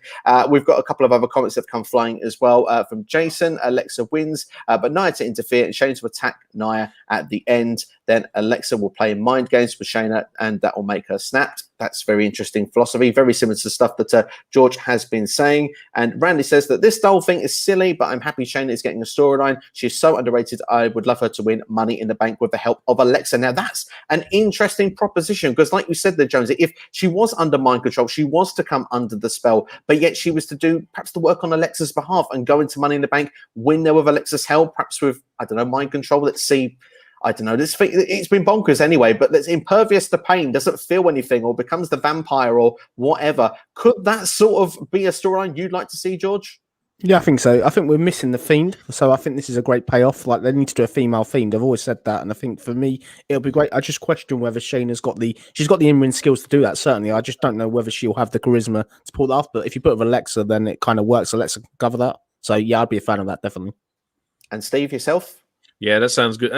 We've got a couple of other comments that have come flying as well from Jason. Alexa wins, but Nia to interfere and Shayna to attack Nia at the end. Then Alexa will play mind games with Shayna, and that will make her snapped. That's very interesting philosophy, very similar to stuff that George has been saying. And Randy says that this doll thing is silly, but I'm happy Shayna is getting a storyline. She's so underrated. I would love her to win Money in the Bank with the help of Alexa. Now, that's an interesting proposition because, like you said there, Jonesy, if she was under mind control, she was to come under the spell, but yet she was to do perhaps the work on Alexa's behalf and go into Money in the Bank, win there with Alexa's help, perhaps with, I don't know, mind control. Let's see. I don't know. It's been bonkers anyway, but that's impervious to pain, doesn't feel anything, or becomes the vampire or whatever. Could that sort of be a storyline you'd like to see, George? Yeah, I think so. I think we're missing the Fiend, so I think this is a great payoff. Like, they need to do a female Fiend. I've always said that, and I think for me, it'll be great. I just question whether Shayna's got the in-ring skills to do that. Certainly, I just don't know whether she'll have the charisma to pull that off. But if you put it with Alexa, then it kind of works. Alexa can cover that. So yeah, I'd be a fan of that, definitely. And Steve, yourself? Yeah, that sounds good.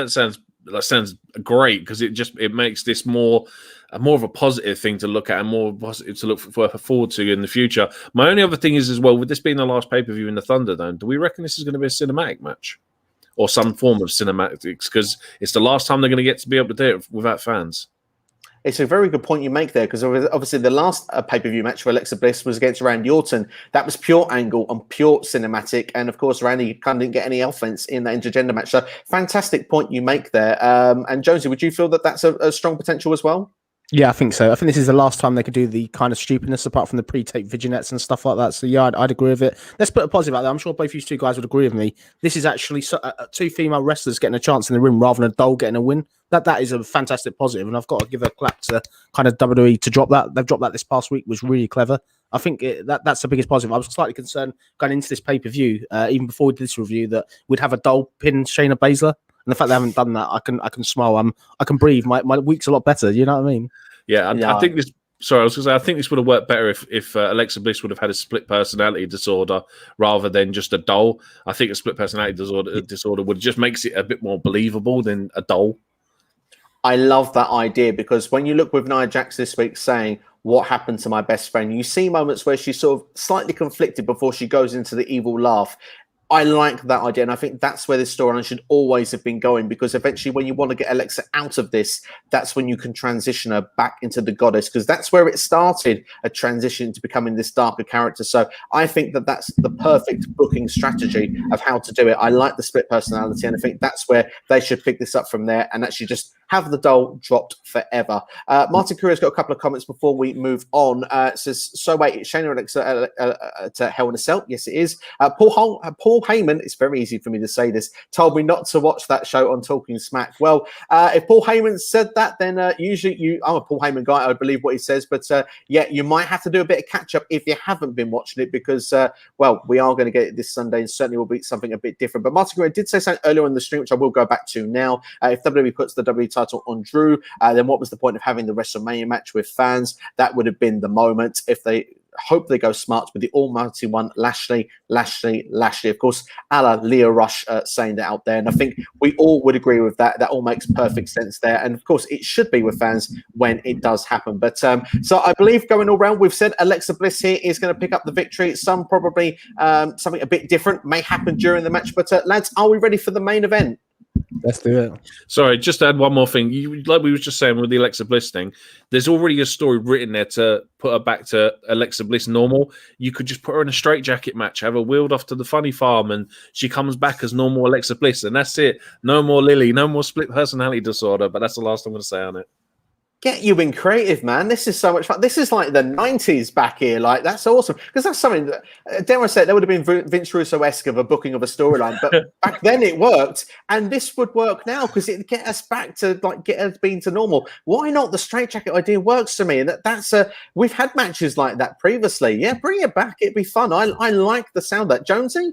That sounds great because it makes this more of a positive thing to look at and more positive to look forward to in the future. My only other thing is as well, with this being the last pay-per-view in the Thunderdome, do we reckon this is going to be a cinematic match or some form of cinematics? Because it's the last time they're going to get to be able to do it without fans. It's a very good point you make there, because obviously the last pay-per-view match for Alexa Bliss was against Randy Orton. That was pure angle and pure cinematic. And of course, Randy kind of didn't get any offense in that intergender match. So fantastic point you make there. And Jonesy, would you feel that that's a strong potential as well? Yeah, I think so. I think this is the last time they could do the kind of stupidness apart from the pre-tape vignettes and stuff like that. So yeah, I'd agree with it. Let's put a positive out there. I'm sure both you two guys would agree with me. This is actually two female wrestlers getting a chance in the ring rather than a doll getting a win. That is a fantastic positive, and I've got to give a clap to kind of WWE to drop that. They've dropped that this past week, was really clever. I think that's the biggest positive. I was slightly concerned going into this pay-per-view, even before we did this review, that we'd have a doll pin Shayna Baszler. And the fact they haven't done that, I can smile. I can breathe. My week's a lot better. You know what I mean? Yeah, I think this. Sorry, I was going to say I think this would have worked better if Alexa Bliss would have had a split personality disorder rather than just a doll. I think a split personality disorder would just makes it a bit more believable than a doll. I love that idea, because when you look with Nia Jax this week saying, "What happened to my best friend?" you see moments where she's sort of slightly conflicted before she goes into the evil laugh. I like that idea, and I think that's where this storyline should always have been going, because eventually when you want to get Alexa out of this, that's when you can transition her back into the goddess, because that's where it started, a transition to becoming this darker character. So I think that that's the perfect booking strategy of how to do it. I like the split personality, and I think that's where they should pick this up from there and actually just have the doll dropped forever. Martin Curier's got a couple of comments before we move on. It says, so wait, Shayna Alexa to Hell in a Cell? Yes, it is. Paul Heyman, it's very easy for me to say this, told me not to watch that show on Talking Smack. Well, if Paul Heyman said that, then usually I'm a Paul Heyman guy, I believe what he says, but yeah, you might have to do a bit of catch up if you haven't been watching it, because, well, we are going to get it this Sunday and certainly will be something a bit different. But Martin Curier did say something earlier in the stream, which I will go back to now. If WWE puts the WWE title on Drew, then what was the point of having the WrestleMania match with fans? That would have been the moment. If they hope they go smart with the almighty one, Lashley. Of course, a la Leah Rush saying that out there. And I think we all would agree with that. That all makes perfect sense there. And of course, it should be with fans when it does happen. But so I believe going all round, we've said Alexa Bliss here is going to pick up the victory. Some probably something a bit different may happen during the match. But lads, are we ready for the main event? Let's do it. Sorry, just to add one more thing. Like we were just saying with the Alexa Bliss thing, there's already a story written there to put her back to Alexa Bliss normal. You could just put her in a straitjacket match, have her wheeled off to the funny farm, and she comes back as normal Alexa Bliss, and that's it. No more Lily, no more split personality disorder, but that's the last I'm going to say on it. Get you in creative, man. This is so much fun. This is like the 90s back here. Like, that's awesome. Because that's something that, dare I say, there would have been Vince Russo-esque of a booking of a storyline. But back then it worked. And this would work now because it'd get us back to, like, get us being to normal. Why not? The straitjacket idea works to me. And we've had matches like that previously. Yeah, bring it back. It'd be fun. I like the sound of that. Jonesy?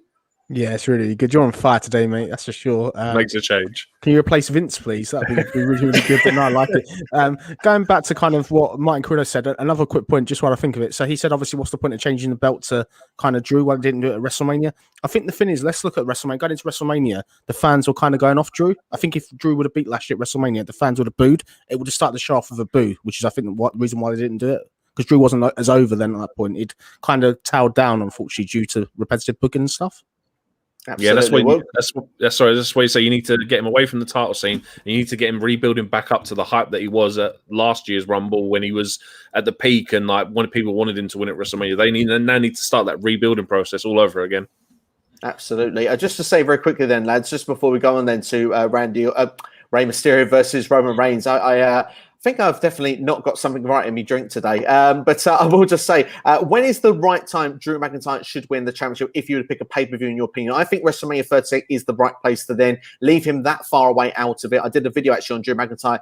Yeah, it's really good. You're on fire today, mate. That's for sure. Makes a change. Can you replace Vince, please? That'd be really, really good. But no, I like it. Going back to kind of what Martin Carrillo said, another quick point, just while I think of it. So he said, obviously, what's the point of changing the belt to kind of Drew? Why they didn't do it at WrestleMania? I think the thing is, let's look at WrestleMania. Going into WrestleMania, the fans were kind of going off Drew. I think if Drew would have beat Lashley at WrestleMania, the fans would have booed. It would have started the show off with a boo, which is, I think, the reason why they didn't do it. Because Drew wasn't as over then at that point. He'd kind of tailed down, unfortunately, due to repetitive booking and stuff. Absolutely. Yeah, that's why you say you need to get him away from the title scene. And you need to get him rebuilding back up to the hype that he was at last year's Rumble when he was at the peak and like when people wanted him to win at WrestleMania. They now need to start that rebuilding process all over again. Absolutely. Just to say very quickly then, lads, just before we go on then to Rey Mysterio versus Roman Reigns, I think I've definitely not got something right in me drink today. But I will just say, when is the right time Drew McIntyre should win the championship if you were to pick a pay-per-view in your opinion? I think WrestleMania 38 is the right place to then leave him that far away out of it. I did a video actually on Drew McIntyre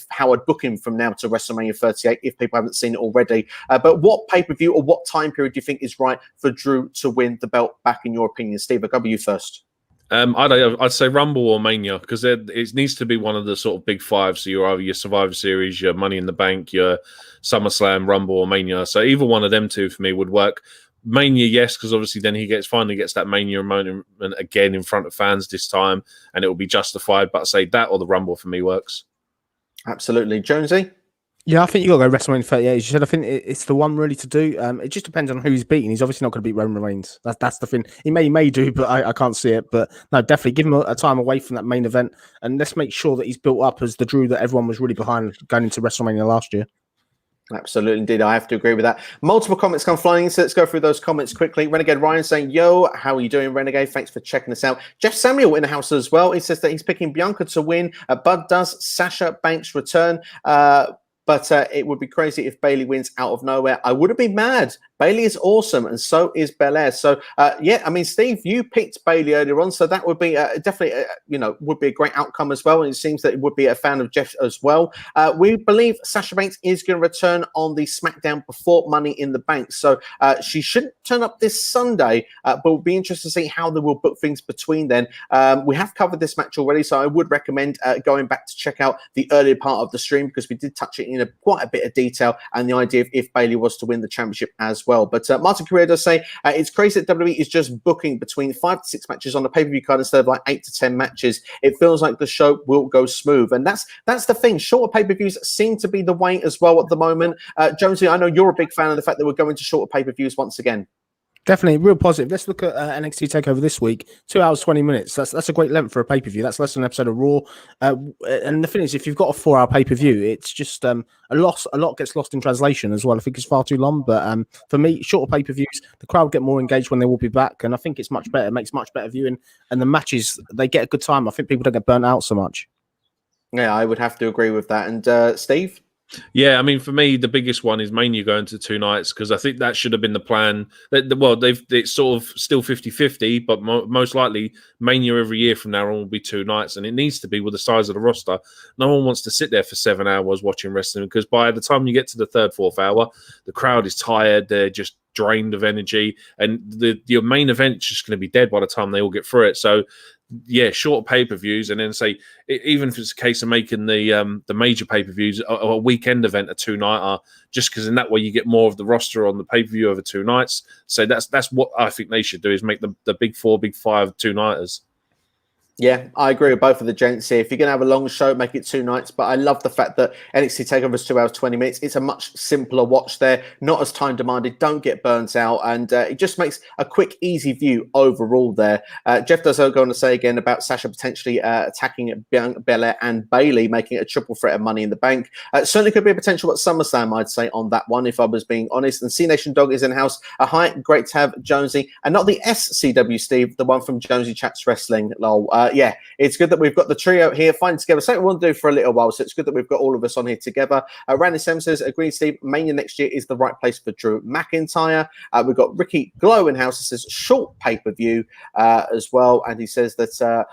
how I'd book him from now to WrestleMania 38 if people haven't seen it already. But what pay-per-view or what time period do you think is right for Drew to win the belt back in your opinion? Steve, I'll go with you first. I'd say Rumble or Mania because it needs to be one of the sort of big five. So you're either your Survivor Series, your Money in the Bank, your SummerSlam, Rumble or Mania. So either one of them two for me would work. Mania, yes, because obviously then he finally gets that Mania moment again in front of fans this time, and it will be justified. But I say that or the Rumble for me works. Absolutely, Jonesy. Yeah, I think you got to go WrestleMania 38. As you said, I think it's the one really to do. It just depends on who he's beating. He's obviously not going to beat Roman Reigns. That's the thing. He may do, but I can't see it. But no, definitely give him a time away from that main event, and let's make sure that he's built up as the Drew that everyone was really behind going into WrestleMania last year. Absolutely, indeed. I have to agree with that. Multiple comments come flying in, so let's go through those comments quickly. Renegade Ryan saying, yo, how are you doing, Renegade? Thanks for checking us out. Jeff Samuel in the house as well. He says that he's picking Bianca to win. Bud does. Sasha Banks return. But it would be crazy if Bayley wins out of nowhere. I wouldn't be mad. Bayley is awesome, and so is Belair. So, yeah, I mean, Steve, you picked Bayley earlier on, so that would be definitely, would be a great outcome as well. And it seems that it would be a fan of Jeff as well. We believe Sasha Banks is going to return on the SmackDown before Money in the Bank. So she shouldn't turn up this Sunday, but we'll be interested to see how they will book things between then. We have covered this match already, so I would recommend going back to check out the earlier part of the stream because we did touch it in quite a bit of detail and the idea of if Bayley was to win the championship as well. But Martin Carrillo does say it's crazy that WWE is just booking between 5 to 6 matches on the pay-per-view card instead of like 8 to 10 matches. It feels like the show will go smooth, and that's the thing. Shorter pay-per-views seem to be the way as well at the moment. Jonesy, I know you're a big fan of the fact that we're going to shorter pay-per-views once again. Definitely, real positive. Let's look at NXT TakeOver this week. 2 hours, 20 minutes. That's a great length for a pay-per-view. That's less than an episode of Raw. And the thing is, if you've got a 4-hour pay-per-view, it's just a lot gets lost in translation as well. I think it's far too long. But for me, shorter pay-per-views, the crowd get more engaged when they will be back. And I think it's much better. It makes much better viewing. And the matches, they get a good time. I think people don't get burnt out so much. Yeah, I would have to agree with that. And Steve? Yeah, I mean, for me, the biggest one is Mania going to 2 nights because I think that should have been the plan. It's sort of still 50-50, but most likely Mania every year from now on will be 2 nights, and it needs to be with the size of the roster. No one wants to sit there for 7 hours watching wrestling because by the time you get to the 3rd, 4th hour, the crowd is tired. They're just drained of energy, and your main event is just going to be dead by the time they all get through it. So, yeah, short pay-per-views, and then say even if it's a case of making the major pay-per-views a weekend event, a 2-nighter, just because in that way you get more of the roster on the pay-per-view over 2 nights. So that's what I think they should do is make the big 4, big 5 2-nighters. Yeah, I agree with both of the gents here. If you're going to have a long show, make it 2 nights. But I love the fact that NXT TakeOver is 2 hours, 20 minutes. It's a much simpler watch there, not as time demanded. Don't get burnt out. And it just makes a quick, easy view overall there. Jeff does go on to say again about Sasha potentially attacking Belair and Bayley, making it a triple threat of Money in the Bank. Certainly could be a potential at SummerSlam, I'd say, on that one, if I was being honest. And C Nation Dog is in house. HIAC, great to have Jonesy. And not the SCW Steve, the one from Jonesy Chats Wrestling. Lol. Yeah, it's good that we've got the trio here fighting together. Something we want to do for a little while, so it's good that we've got all of us on here together. Randy Sem says, agree, Steve, Mania next year is the right place for Drew McIntyre. We've got Ricky Glow in house. It says short pay-per-view as well. And he says that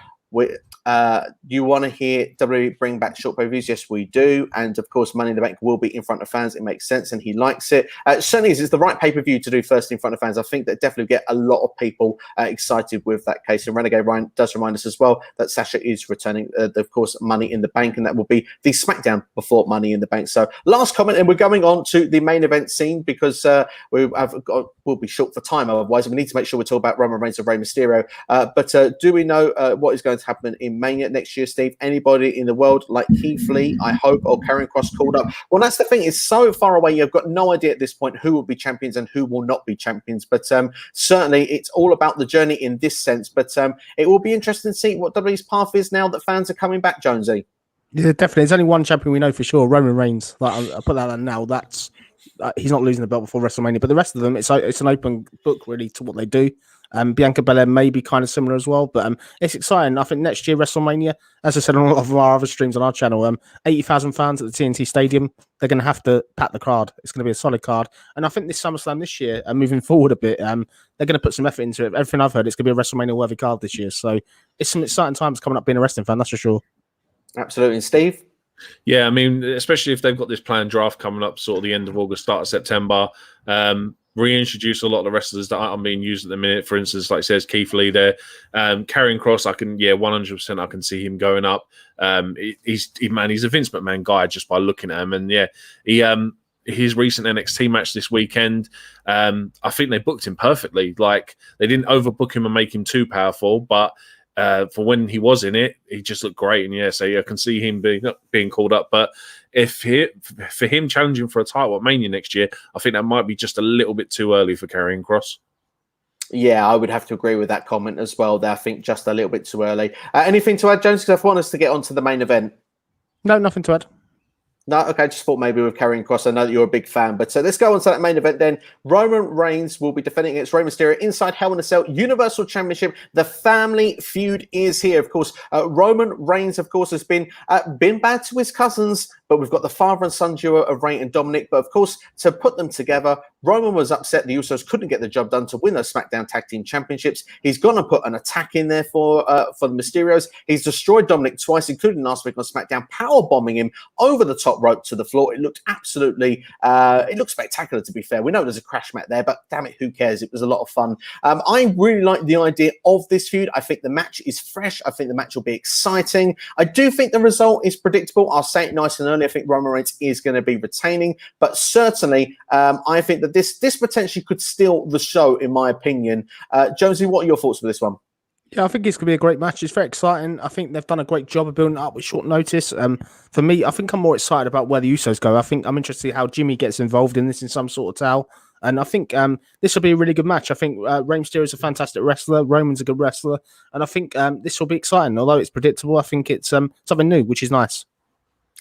you want to hear WWE bring back short pay-per-views? Yes, we do. And of course, Money in the Bank will be in front of fans. It makes sense, and he likes it. Certainly, it's the right pay-per-view to do first in front of fans. I think that definitely get a lot of people excited with that case. And Renegade Ryan does remind us as well that Sasha is returning, of course, Money in the Bank, and that will be the SmackDown before Money in the Bank. So, last comment, and we're going on to the main event scene because we'll be short for time. Otherwise, we need to make sure we talk about Roman Reigns and Rey Mysterio. But do we know what is going to happen in Mania next year, Steve? Anybody in the world like Keith Lee, I hope, or Karrion Kross called up? Well, that's the thing. It's so far away. You've got no idea at this point who will be champions and who will not be champions. But certainly, it's all about the journey in this sense. But it will be interesting to see what WWE's path is now that fans are coming back, Jonesy. Yeah, definitely. There's only one champion we know for sure, Roman Reigns. Like, I'll put that on now. That's he's not losing the belt before WrestleMania. But the rest of them, it's an open book really to what they do. Bianca Belair may be kind of similar as well, but it's exciting. I think next year WrestleMania, as I said on a lot of our other streams on our channel, 80,000 fans at the TNT Stadium. They're going to have to pack the card. It's going to be a solid card, and I think this SummerSlam this year, moving forward a bit, they're going to put some effort into it. Everything I've heard, it's going to be a WrestleMania worthy card this year. So it's some exciting times coming up being a wrestling fan. That's for sure. Absolutely, and Steve. Yeah, I mean, especially if they've got this planned draft coming up, sort of the end of August, start of September. Reintroduce a lot of the wrestlers that aren't being used at the minute. For instance, like it says Keith Lee there, Karrion Kross. I can 100%. I can see him going up. He's a Vince McMahon guy just by looking at him, and yeah, his recent NXT match this weekend, I think they booked him perfectly. Like they didn't overbook him and make him too powerful, but for when he was in it, he just looked great. And yeah, so I can see him being called up. But for him challenging for a title at Mania next year, I think that might be just a little bit too early for Karrion Kross. Yeah, I would have to agree with that comment as well. There, I think just a little bit too early. Anything to add, Jones? Because I want us to get on to the main event. No, nothing to add. No, okay, just thought maybe with Karrion Kross. I know that you're a big fan, but let's go on to that main event then. Roman Reigns will be defending against Rey Mysterio inside Hell in a Cell Universal Championship. The family feud is here. Of course, Roman Reigns, of course, has been bad to his cousins, but we've got the father and son duo of Rey and Dominic. But of course, to put them together, Roman was upset the Usos couldn't get the job done to win those SmackDown Tag Team Championships. He's going to put an attack in there for the Mysterios. He's destroyed Dominic twice, including last week on SmackDown, powerbombing him over the top rope to the floor. It looked absolutely, it looked spectacular, to be fair. We know there's a crash mat there, but damn it, who cares? It was a lot of fun. I really like the idea of this feud. I think the match is fresh. I think the match will be exciting. I do think the result is predictable. I'll say it nice and early. I think Roman Reigns is going to be retaining, but certainly I think that this potentially could steal the show, in my opinion. Jonesy, what are your thoughts for this one? Yeah, I think it's going to be a great match. It's very exciting. I think they've done a great job of building it up with short notice. For me, I think I'm more excited about where the Usos go. I think I'm interested in how Jimmy gets involved in this in some sort of towel. And I think this will be a really good match. I think Rey Mysterio is a fantastic wrestler. Roman's a good wrestler. And I think this will be exciting. Although it's predictable, I think it's something new, which is nice.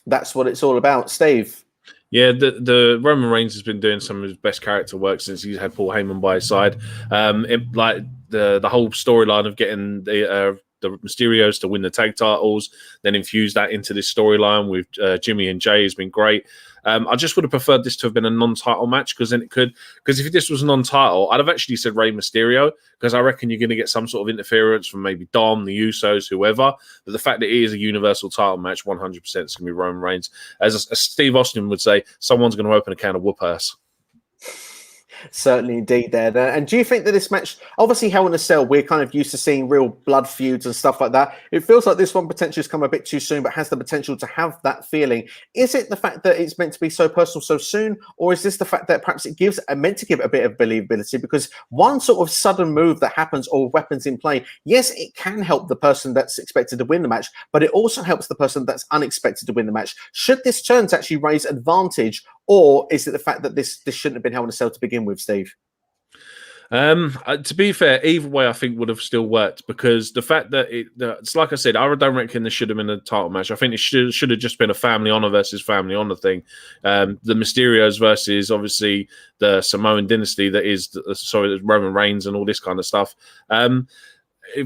That's what it's all about. Steve? Yeah, the Roman Reigns has been doing some of his best character work since he's had Paul Heyman by his side. Like the whole storyline of getting the Mysterios to win the tag titles, then infuse that into this storyline with Jimmy and Jay has been great. I just would have preferred this to have been a non-title match because if this was a non-title, I'd have actually said Rey Mysterio because I reckon you're going to get some sort of interference from maybe Dom, the Usos, whoever. But the fact that it is a universal title match, 100% is going to be Roman Reigns. As Steve Austin would say, someone's going to open a can of whoop ass. Certainly indeed there. And do you think that this match, obviously Hell in a Cell, we're kind of used to seeing real blood feuds and stuff like that. It feels like this one potentially has come a bit too soon, but has the potential to have that feeling. Is it the fact that it's meant to be so personal so soon? Or is this the fact that perhaps it meant to give a bit of believability? Because one sort of sudden move that happens or weapons in play, yes, it can help the person that's expected to win the match, but it also helps the person that's unexpected to win the match. Should this turn to actually raise advantage, or is it the fact that this shouldn't have been Hell in a Cell to begin with, Steve? To be fair, either way, I think would have still worked, because the fact that it's like I said, I don't reckon this should have been a title match. I think it should have just been a family honor versus family honor thing. The Mysterios versus obviously the Samoan dynasty that is, the Roman Reigns and all this kind of stuff.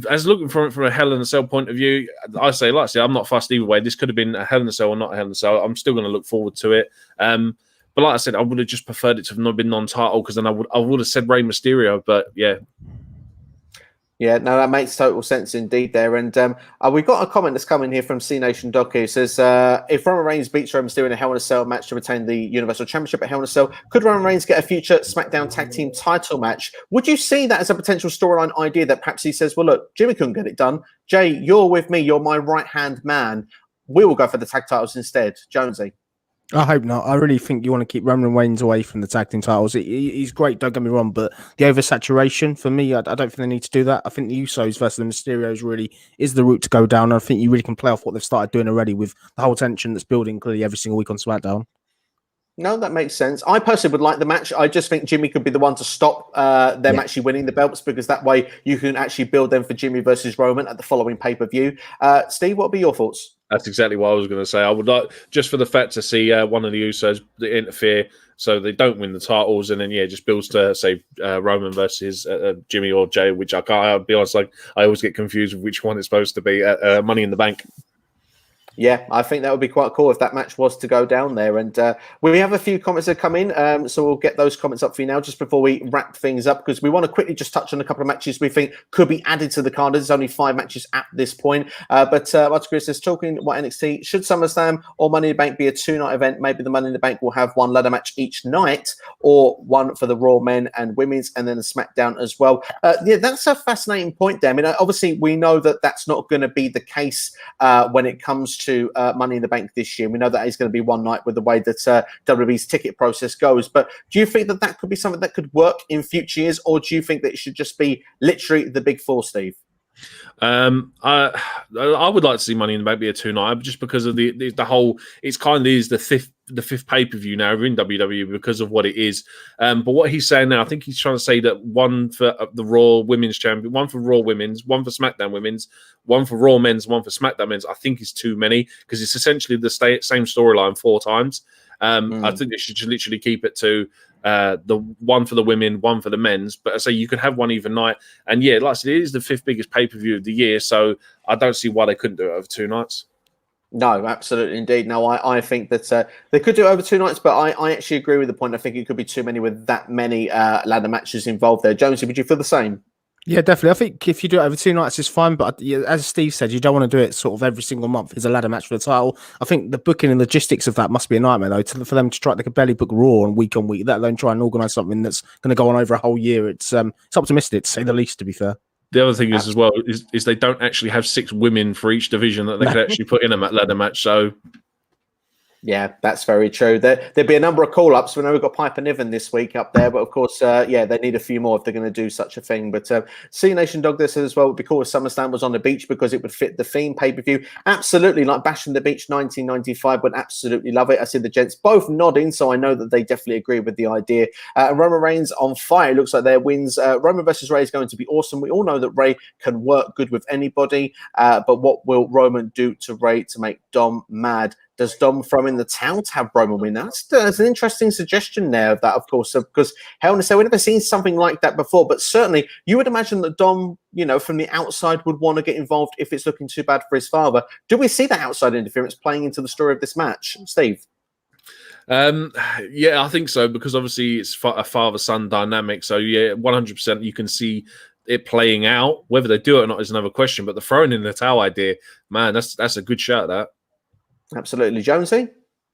As looking from a Hell in a Cell point of view, I say, like I say, I'm not fussed either way. This could have been a Hell in a Cell or not a Hell in a Cell. I'm still going to look forward to it. But like I said, I would have just preferred it to have not been non-title, because then I would have said Rey Mysterio. But yeah. Yeah, no, that makes total sense indeed there. And we've got a comment that's coming here from C Nation Doc, who says, if Roman Reigns beats Rey Mysterio in a Hell in a Cell match to retain the Universal Championship at Hell in a Cell, could Roman Reigns get a future SmackDown Tag Team title match? Would you see that as a potential storyline idea, that perhaps he says, well, look, Jimmy couldn't get it done. Jay, you're with me. You're my right-hand man. We will go for the tag titles instead. Jonesy. I hope not. I really think you want to keep Roman Reigns away from the tag team titles. He's great, don't get me wrong, but the oversaturation, for me, I don't think they need to do that. I think the Usos versus the Mysterios really is the route to go down. I think you really can play off what they've started dodoing already with the whole tension that's building clearly every single week on SmackDown. No, that makes sense. I personally would like the match. I just think Jimmy could be the one to stop them actually winning the belts, because that way you can actually build them for Jimmy versus Roman at the following pay-per-view. Steve, what would be your thoughts? That's exactly what I was going to say. I would like, just for the fact, to see one of the Usos interfere so they don't win the titles, and then just builds to say Roman versus Jimmy or Jay, which I can't. I'll be honest, I always get confused with which one it's supposed to be. Money in the Bank. Yeah, I think that would be quite cool if that match was to go down there. And we have a few comments that come in, so we'll get those comments up for you now just before we wrap things up, because we want to quickly just touch on a couple of matches we think could be added to the card. There's only 5 matches at this point. But Martin Chris says, talking about NXT, should SummerSlam or Money in the Bank be a 2-night event? Maybe the Money in the Bank will have one ladder match each night, or one for the Raw men and women's, and then a SmackDown as well. Yeah, that's a fascinating point there. I mean, obviously, we know that that's not going to be the case when it comes to Money in the Bank this year. We know that is going to be one night with the way that WWE's ticket process goes. But do you think that that could be something that could work in future years, or do you think that it should just be literally the big 4, Steve? I would like to see Money in the Bank be a 2-night, just because of the whole. It's kind of is the fifth pay-per-view now in WWE because of what it is. But what he's saying now, I think he's trying to say that one for the Raw Women's Champion, one for Raw Women's, one for SmackDown Women's, one for Raw Men's, one for SmackDown Men's. I think is too many, because it's essentially the same storyline 4 times. I think they should literally keep it to the one for the women, one for the men's. But I say you could have one even night. And yeah, like I said, it is the 5th biggest pay-per-view of the year, so I don't see why they couldn't do it over 2 nights. No, absolutely indeed. No, I think that they could do it over 2 nights, but I actually agree with the point. I think it could be too many with that many ladder matches involved there. Jonesy, would you feel the same? Yeah, definitely. I think if you do it over 2 nights, it's fine. But as Steve said, you don't want to do it sort of every single month. It's a ladder match for the title. I think the booking and logistics of that must be a nightmare, though. For them to try, they could barely book Raw on week, let alone try and organise something that's going to go on over a whole year. It's optimistic, to say the least, to be fair. The other thing is as well is they don't actually have 6 women for each division that they could actually put in a ladder match. So. Yeah, that's very true. There'd be a number of call-ups. We know we've got Piper Niven this week up there, but of course, they need a few more if they're going to do such a thing. But C Nation Dog this as well would be cool if SummerSlam was on the beach, because it would fit the theme pay-per-view. Absolutely, like Bash on the Beach 1995 would absolutely love it. I see the gents both nodding, so I know that they definitely agree with the idea. Roman Reigns on fire. Looks like their wins. Roman versus Rey is going to be awesome. We all know that Rey can work good with anybody, but what will Roman do to Rey to make Dom mad? Does Dom throw in the towel to have Roman win? That's an interesting suggestion there of that, of course, because Hell in a Cell, we've never seen something like that before. But certainly, you would imagine that Dom, from the outside would want to get involved if it's looking too bad for his father. Do we see that outside interference playing into the story of this match, Steve? Yeah, I think so, because obviously it's a father-son dynamic. So yeah, 100% you can see it playing out. Whether they do it or not is another question. But the throwing in the towel idea, man, that's a good shout. That. Absolutely. Jonesy?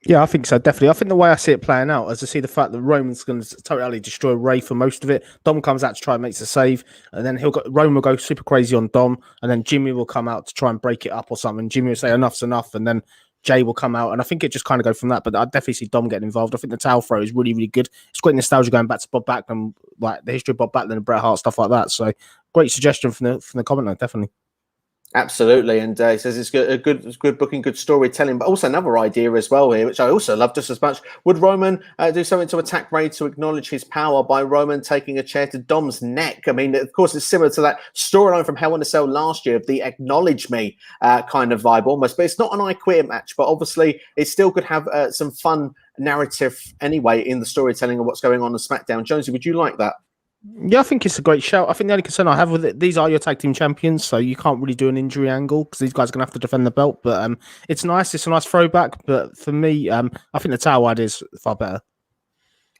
Yeah, I think so, definitely. I think the way I see it playing out, as I see the fact that Roman's going to totally destroy Rey for most of it. Dom comes out to try and makes a save, and then Roman will go super crazy on Dom, and then Jimmy will come out to try and break it up or something. Jimmy will say enough's enough, and then Jay will come out, and I think it just kind of go from that. But I definitely see Dom getting involved. I think the towel throw is really, really good. It's quite nostalgia going back to Bob Backlund, like the history of Bob Backlund and Bret Hart, stuff like that. So great suggestion from the commenter, definitely. Absolutely, and he says it's good booking, good storytelling, but also another idea as well here, which I also love just as much. Would Roman do something to attack Rey to acknowledge his power by Roman taking a chair to Dom's neck? I mean, of course, it's similar to that storyline from Hell in a Cell last year of the acknowledge me kind of vibe almost, but it's not an I Quit match, but obviously it still could have some fun narrative anyway in the storytelling of what's going on SmackDown. Jonesy, would you like that? Yeah, I think it's a great shout. I think the only concern I have with it, these are your tag team champions, so you can't really do an injury angle because these guys are going to have to defend the belt. But it's nice. It's a nice throwback. But for me, I think the towel ad is far better.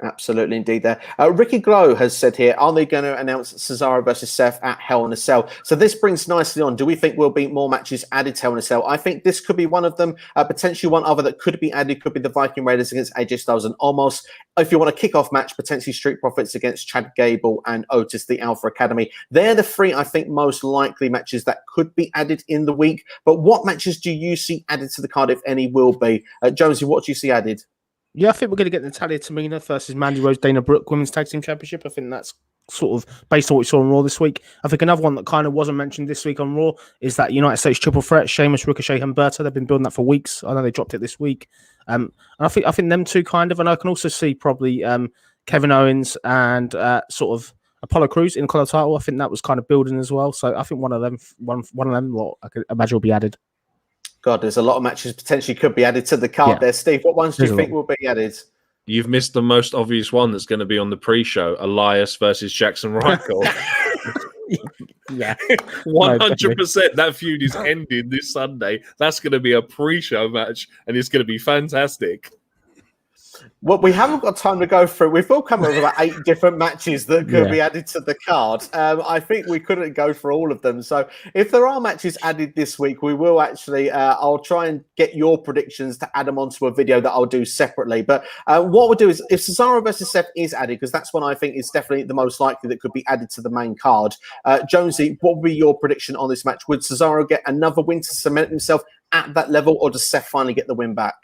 Absolutely, indeed. There, Ricky Glow has said here: are they going to announce Cesaro versus Seth at Hell in a Cell? So this brings nicely on. Do we think will be more matches added to Hell in a Cell? I think this could be one of them. Potentially one other that could be added could be the Viking Raiders against AJ Styles and Omos. If you want a kickoff match, potentially Street Profits against Chad Gable and Otis, the Alpha Academy. They're the three, I think, most likely matches that could be added in the week. But what matches do you see added to the card, if any, will be? Jonesy, what do you see added? Yeah, I think we're going to get Natalia Tamina versus Mandy Rose, Dana Brooke Women's Tag Team Championship. I think that's sort of based on what we saw on Raw this week. I think another one that kind of wasn't mentioned this week on Raw is that United States Triple Threat, Sheamus, Ricochet, Humberto. They've been building that for weeks. I know they dropped it this week. And I think them two kind of, and I can also see probably Kevin Owens and sort of Apollo Crews in the collar title. I think that was kind of building as well. So I think one of them lot I could imagine will be added. God, there's a lot of matches potentially could be added to the card there. Steve, what ones do you think will be added? You've missed the most obvious one that's going to be on the pre-show: Elias versus Jackson Ryker. Yeah, 100%. That feud is ending this Sunday. That's going to be a pre-show match, and it's going to be fantastic. Well, we haven't got time to go through. We've all come up with about 8 different matches that could be added to the card. I think we couldn't go for all of them. So if there are matches added this week, we will actually, I'll try and get your predictions to add them onto a video that I'll do separately. But what we'll do is if Cesaro versus Seth is added, because that's one I think is definitely the most likely that could be added to the main card. Jonesy, what would be your prediction on this match? Would Cesaro get another win to cement himself at that level, or does Seth finally get the win back?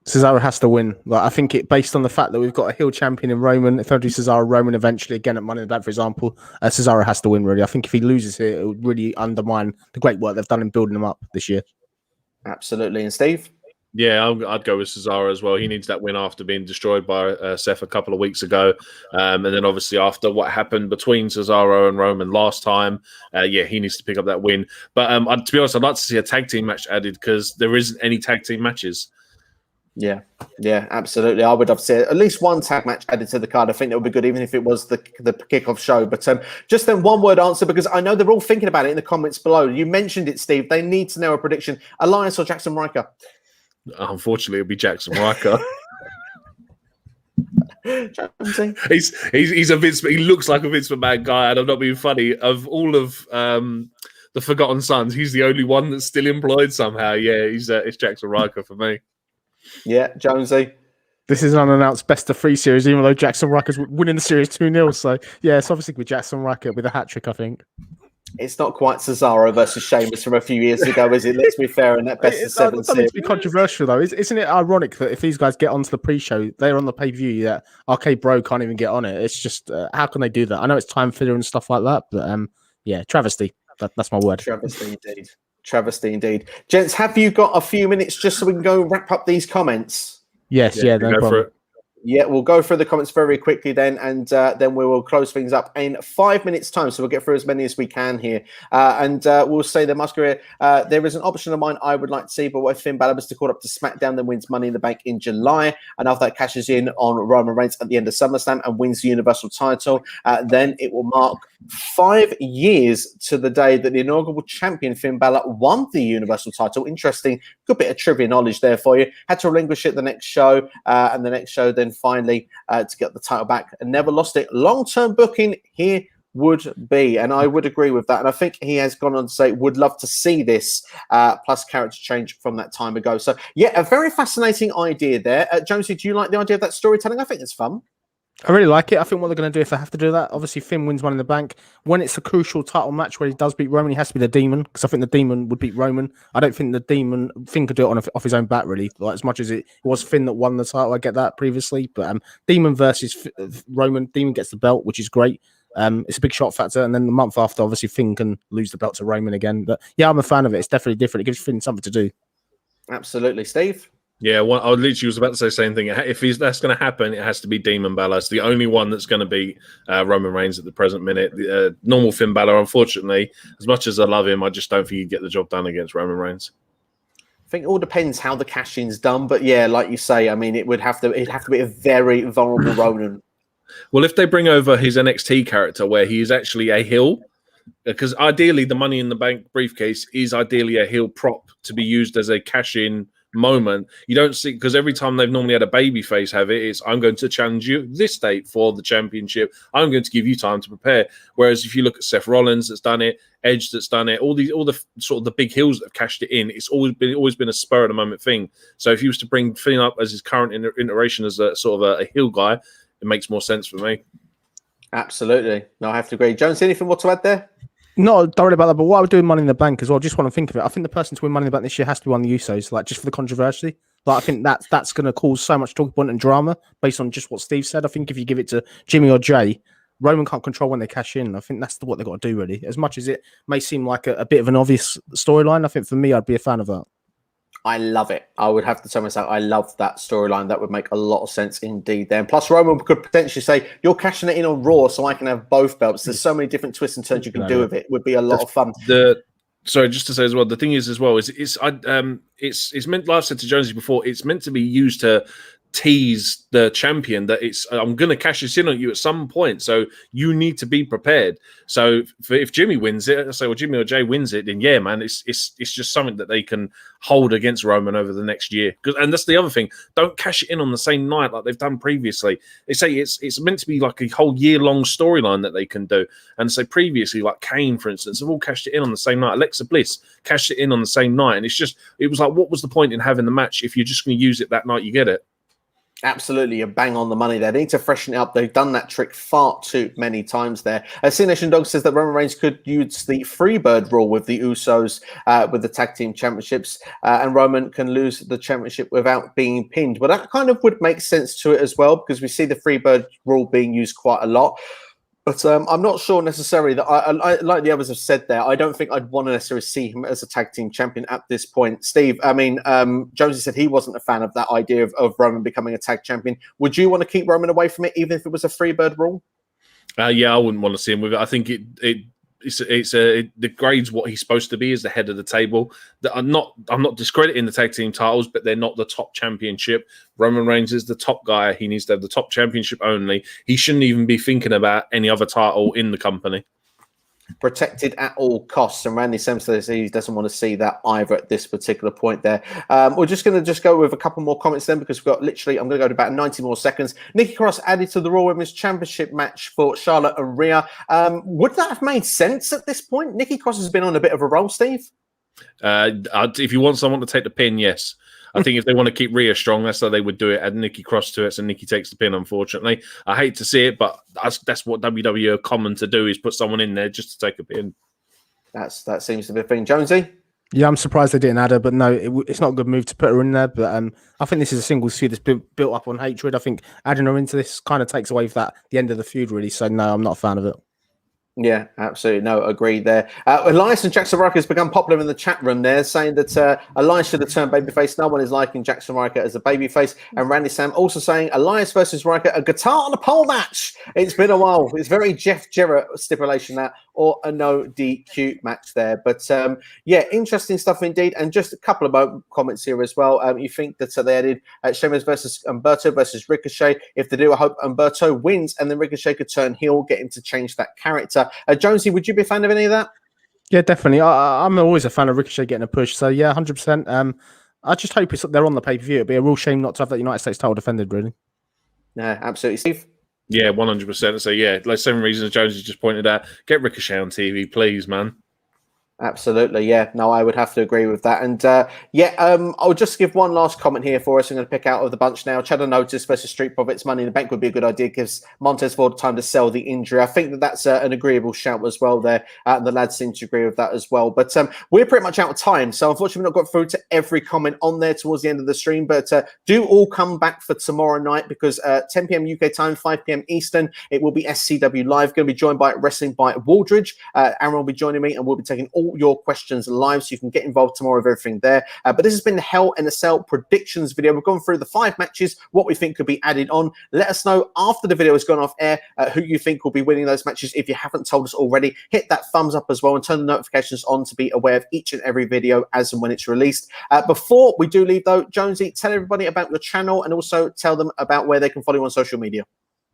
Cesaro has to win. Like, I think it based on the fact that we've got a heel champion in Roman. If I do Cesaro Roman eventually again at Money in the Bank, for example, Cesaro has to win. Really, I think if he loses here, it would really undermine the great work they've done in building him up this year. Absolutely, and Steve. Yeah, I'd go with Cesaro as well. He needs that win after being destroyed by Seth a couple of weeks ago. And then obviously after what happened between Cesaro and Roman last time, he needs to pick up that win. But to be honest, I'd like to see a tag team match added because there isn't any tag team matches. Yeah, absolutely. I would have said at least one tag match added to the card. I think that would be good, even if it was the kickoff show. But just then, one word answer, because I know they're all thinking about it in the comments below. You mentioned it, Steve. They need to know a prediction: Elias or Jackson Ryker? Unfortunately, it'll be Jackson Ryker. he's a Vince. He looks like a Vince McMahon guy, and I'm not being funny. Of all of the Forgotten Sons, he's the only one that's still employed somehow. Yeah, it's Jackson Ryker for me. Yeah, Jonesy. This is an unannounced best-of-3 series, even though Jackson Ryker's winning the series 2-0. So, yeah, it's obviously with Jackson Ryker with a hat-trick, I think. It's not quite Cesaro versus Sheamus from a few years ago, is it? Let's be fair in that best-of-7 series. It's something to be controversial, though. Isn't it ironic that if these guys get onto the pre-show, they're on the pay-per-view, that Arcade Bro can't even get on it? It's just, how can they do that? I know it's time filler and stuff like that, but, travesty. That's my word. Travesty, indeed. Travesty indeed. Gents, have you got a few minutes just so we can go wrap up these comments? Yes, no problem. Yeah, we'll go through the comments very quickly then, and then we will close things up in 5 minutes' time. So we'll get through as many as we can here. And we'll say there must be there is an option of mine I would like to see, but what if Finn Balor was to call up to SmackDown, then wins Money in the Bank in July, and after that cashes in on Roman Reigns at the end of SummerSlam and wins the Universal title, then it will mark 5 years to the day that the inaugural champion Finn Balor won the Universal title. Interesting, good bit of trivia knowledge there for you. Had to relinquish it the next show, and the next show then finally to get the title back and never lost it. Long-term booking here would be, and I would agree with that. And I think he has gone on to say would love to see this plus character change from that time ago. So yeah, a very fascinating idea there. Jonesy, do you like the idea of that storytelling? I think it's fun. I really like it. I think what they're going to do if they have to do that, obviously Finn wins Money in the Bank. When it's a crucial title match where he does beat Roman, he has to be the Demon, because I think the Demon would beat Roman. I don't think the Demon, Finn could do it off his own bat, really. Like, as much as it was Finn that won the title, I get that previously. But Demon versus Roman, Demon gets the belt, which is great. It's a big shot factor. And then the month after, obviously Finn can lose the belt to Roman again. But yeah, I'm a fan of it. It's definitely different. It gives Finn something to do. Absolutely. Steve? Yeah, I literally was about to say the same thing. If that's going to happen, it has to be Demon Balor. It's the only one that's going to beat Roman Reigns at the present minute. Normal Finn Balor, unfortunately, as much as I love him, I just don't think he'd get the job done against Roman Reigns. I think it all depends how the cash-in's done, but yeah, like you say, I mean, it'd have to be a very vulnerable Roman. Well, if they bring over his NXT character where he is actually a heel, because ideally the Money in the Bank briefcase is ideally a heel prop to be used as a cash-in moment. You don't see, because every time they've normally had a baby face have it, it's I'm going to challenge you this date for the championship. I'm going to give you time to prepare. Whereas if you look at Seth Rollins that's done it, Edge that's done it, all the sort of the big heels that have cashed it in, it's always been a spur of the moment thing. So if he was to bring Finn up as his current iteration as a sort of a heel guy, it makes more sense for me. Absolutely. No, I have to agree. Jones, anything more to add there? No, don't worry about that. But what I would do in Money in the Bank as well, just want to think of it. I think the person to win Money in the Bank this year has to be one of the Usos, like just for the controversy. Like, I think that's going to cause so much talking point and drama based on just what Steve said. I think if you give it to Jimmy or Jay, Roman can't control when they cash in. I think that's what they've got to do, really. As much as it may seem like a bit of an obvious storyline, I think for me, I'd be a fan of that. I love it. I would have to tell myself I love that storyline. That would make a lot of sense indeed then. Plus, Roman could potentially say, you're cashing it in on Raw so I can have both belts. There's so many different twists and turns you can do with it. It would be a lot of fun. Sorry, just to say as well, the thing is as well, it's meant, like I've said to Jonesy before, it's meant to be used to tease the champion that I'm going to cash this in on you at some point, so you need to be prepared. So if Jimmy wins it, I say, well, Jimmy or Jay wins it, then yeah, man, it's just something that they can hold against Roman over the next year. And that's the other thing, don't cash it in on the same night like they've done previously. They say it's meant to be like a whole year-long storyline that they can do. And so previously, like Kane, for instance, have all cashed it in on the same night. Alexa Bliss cashed it in on the same night, and it was like, what was the point in having the match if you're just going to use it that night you get it? Absolutely, you're bang on the money there. They need to freshen it up. They've done that trick far too many times there. C-Nation Dog says that Roman Reigns could use the Freebird rule with the Usos with the tag team championships, and Roman can lose the championship without being pinned. Well, that kind of would make sense to it as well, because we see the Freebird rule being used quite a lot. But I'm not sure necessarily that I like the others have said there. I don't think I'd want to necessarily see him as a tag team champion at this point. Steve, I mean, Jonesy said he wasn't a fan of that idea of Roman becoming a tag champion. Would you want to keep Roman away from it, even if it was a Freebird rule? Yeah, I wouldn't want to see him with it. I think it degrades what he's supposed to be as the head of the table. I'm not discrediting the tag team titles, but they're not the top championship. Roman Reigns is the top guy. He needs to have the top championship only. He shouldn't even be thinking about any other title in the company. Protected at all costs, and Randy Sam says he doesn't want to see that either at this particular point there. We're just going to go with a couple more comments then, because we've got literally, I'm going to go to about 90 more seconds. Nikki Cross added to the Raw Women's Championship match for Charlotte and Rhea. Would that have made sense at this point? Nikki Cross has been on a bit of a roll, Steve. If you want someone to take the pin, yes. I think if they want to keep Rhea strong, that's how they would do it. Add Nikki Cross to it, so Nikki takes the pin, unfortunately. I hate to see it, but that's what WWE are common to do, is put someone in there just to take a pin. That seems to be a thing. Jonesy? Yeah, I'm surprised they didn't add her, but no, it's not a good move to put her in there. But I think this is a singles feud that's been built up on hatred. I think adding her into this kind of takes away from the end of the feud, really. So no, I'm not a fan of it. Yeah, absolutely. No, agreed there. Elias and Jackson Riker has become popular in the chat room there, saying that Elias should have turned babyface. No one is liking Jackson Riker as a babyface. And Randy Sam also saying Elias versus Riker, a guitar on a pole match. It's been a while. It's very Jeff Jarrett stipulation that, or a no DQ match there. But yeah, interesting stuff indeed. And just a couple of comments here as well. You think that they added Sheamus versus Humberto versus Ricochet. If they do, I hope Humberto wins and then Ricochet could turn heel, get him to change that character. Jonesy, would you be a fan of any of that? Yeah, definitely. I'm always a fan of Ricochet getting a push. So yeah, 100%. I just hope they're on the pay-per-view. It'd be a real shame not to have that United States title defended, really. Yeah, absolutely. Steve? Yeah, 100%. So yeah, like 7 reasons Jonesy just pointed out. Get Ricochet on TV, please, man. Absolutely, yeah. No, I would have to agree with that. And I'll just give one last comment here for us. I'm going to pick out of the bunch now. Cheddar Notice versus Street Profits. Money in the Bank would be a good idea. Gives Montez Ford time to sell the injury. I think that's an agreeable shout as well there. The lads seem to agree with that as well. But we're pretty much out of time. So unfortunately, we've not got through to every comment on there towards the end of the stream. But do all come back for tomorrow night because 10 p.m. UK time, 5 p.m. Eastern, it will be SCW Live. Going to be joined by Wrestling by Waldridge. Aaron will be joining me and we'll be taking all your questions live, so you can get involved tomorrow with everything there. But this has been the Hell in a Cell predictions video. We've gone through the 5 matches, what we think could be added on. Let us know after the video has gone off air who you think will be winning those matches. If you haven't told us already, hit that thumbs up as well and turn the notifications on to be aware of each and every video as and when it's released. Before we do leave though, Jonesy, tell everybody about your channel and also tell them about where they can follow you on social media.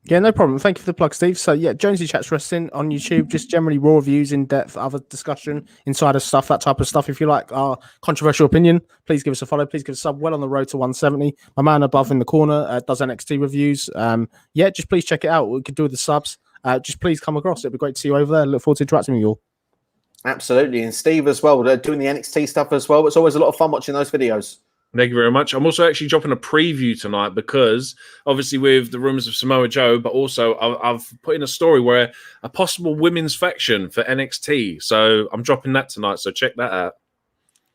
Yeah, no problem. Thank you for the plug, Steve. So yeah, Jonesy Chats Wrestling on YouTube, just generally raw reviews, in-depth, other discussion, insider stuff, that type of stuff. If you like our controversial opinion, please give us a follow. Please give us a sub. Well on the road to 170. My man above in the corner does NXT reviews. Yeah, just please check it out. We could do with the subs. Just please come across. It'd be great to see you over there. Look forward to interacting with you all. Absolutely. And Steve as well, doing the NXT stuff as well. It's always a lot of fun watching those videos. Thank you very much. I'm also actually dropping a preview tonight because obviously with the rumors of Samoa Joe, but also I've put in a story where a possible women's faction for NXT. So I'm dropping that tonight. So check that out.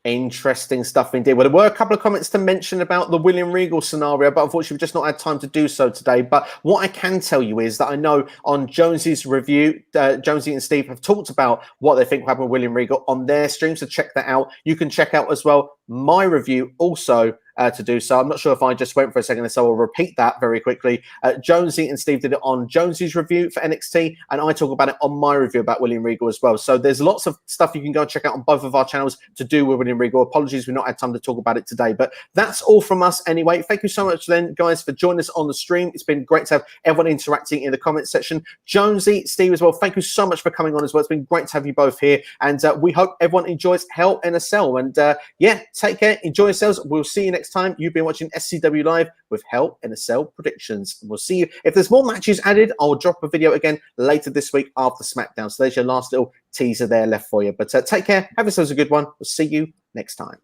Interesting stuff indeed. Well, there were a couple of comments to mention about the William Regal scenario, but unfortunately we've just not had time to do so today. But what I can tell you is that I know on Jonesy's review, Jonesy and Steve have talked about what they think will happen with William Regal on their stream, so check that out. You can check out as well my review also to do so. I'm not sure if I just went for a second, so I'll repeat that very quickly. Jonesy and Steve did it on Jonesy's review for NXT, and I talk about it on my review about William Regal as well. So there's lots of stuff you can go and check out on both of our channels to do with William Regal. Apologies, we've not had time to talk about it today, but that's all from us anyway. Thank you so much then, guys, for joining us on the stream. It's been great to have everyone interacting in the comment section. Jonesy, Steve as well, thank you so much for coming on as well. It's been great to have you both here, and we hope everyone enjoys Hell in a Cell. And yeah, take care, enjoy yourselves. We'll see you next time. You've been watching SCW Live with Hell in a Cell predictions. And we'll see you. If there's more matches added, I'll drop a video again later this week after SmackDown. So there's your last little teaser there left for you. But take care. Have yourselves a good one. We'll see you next time.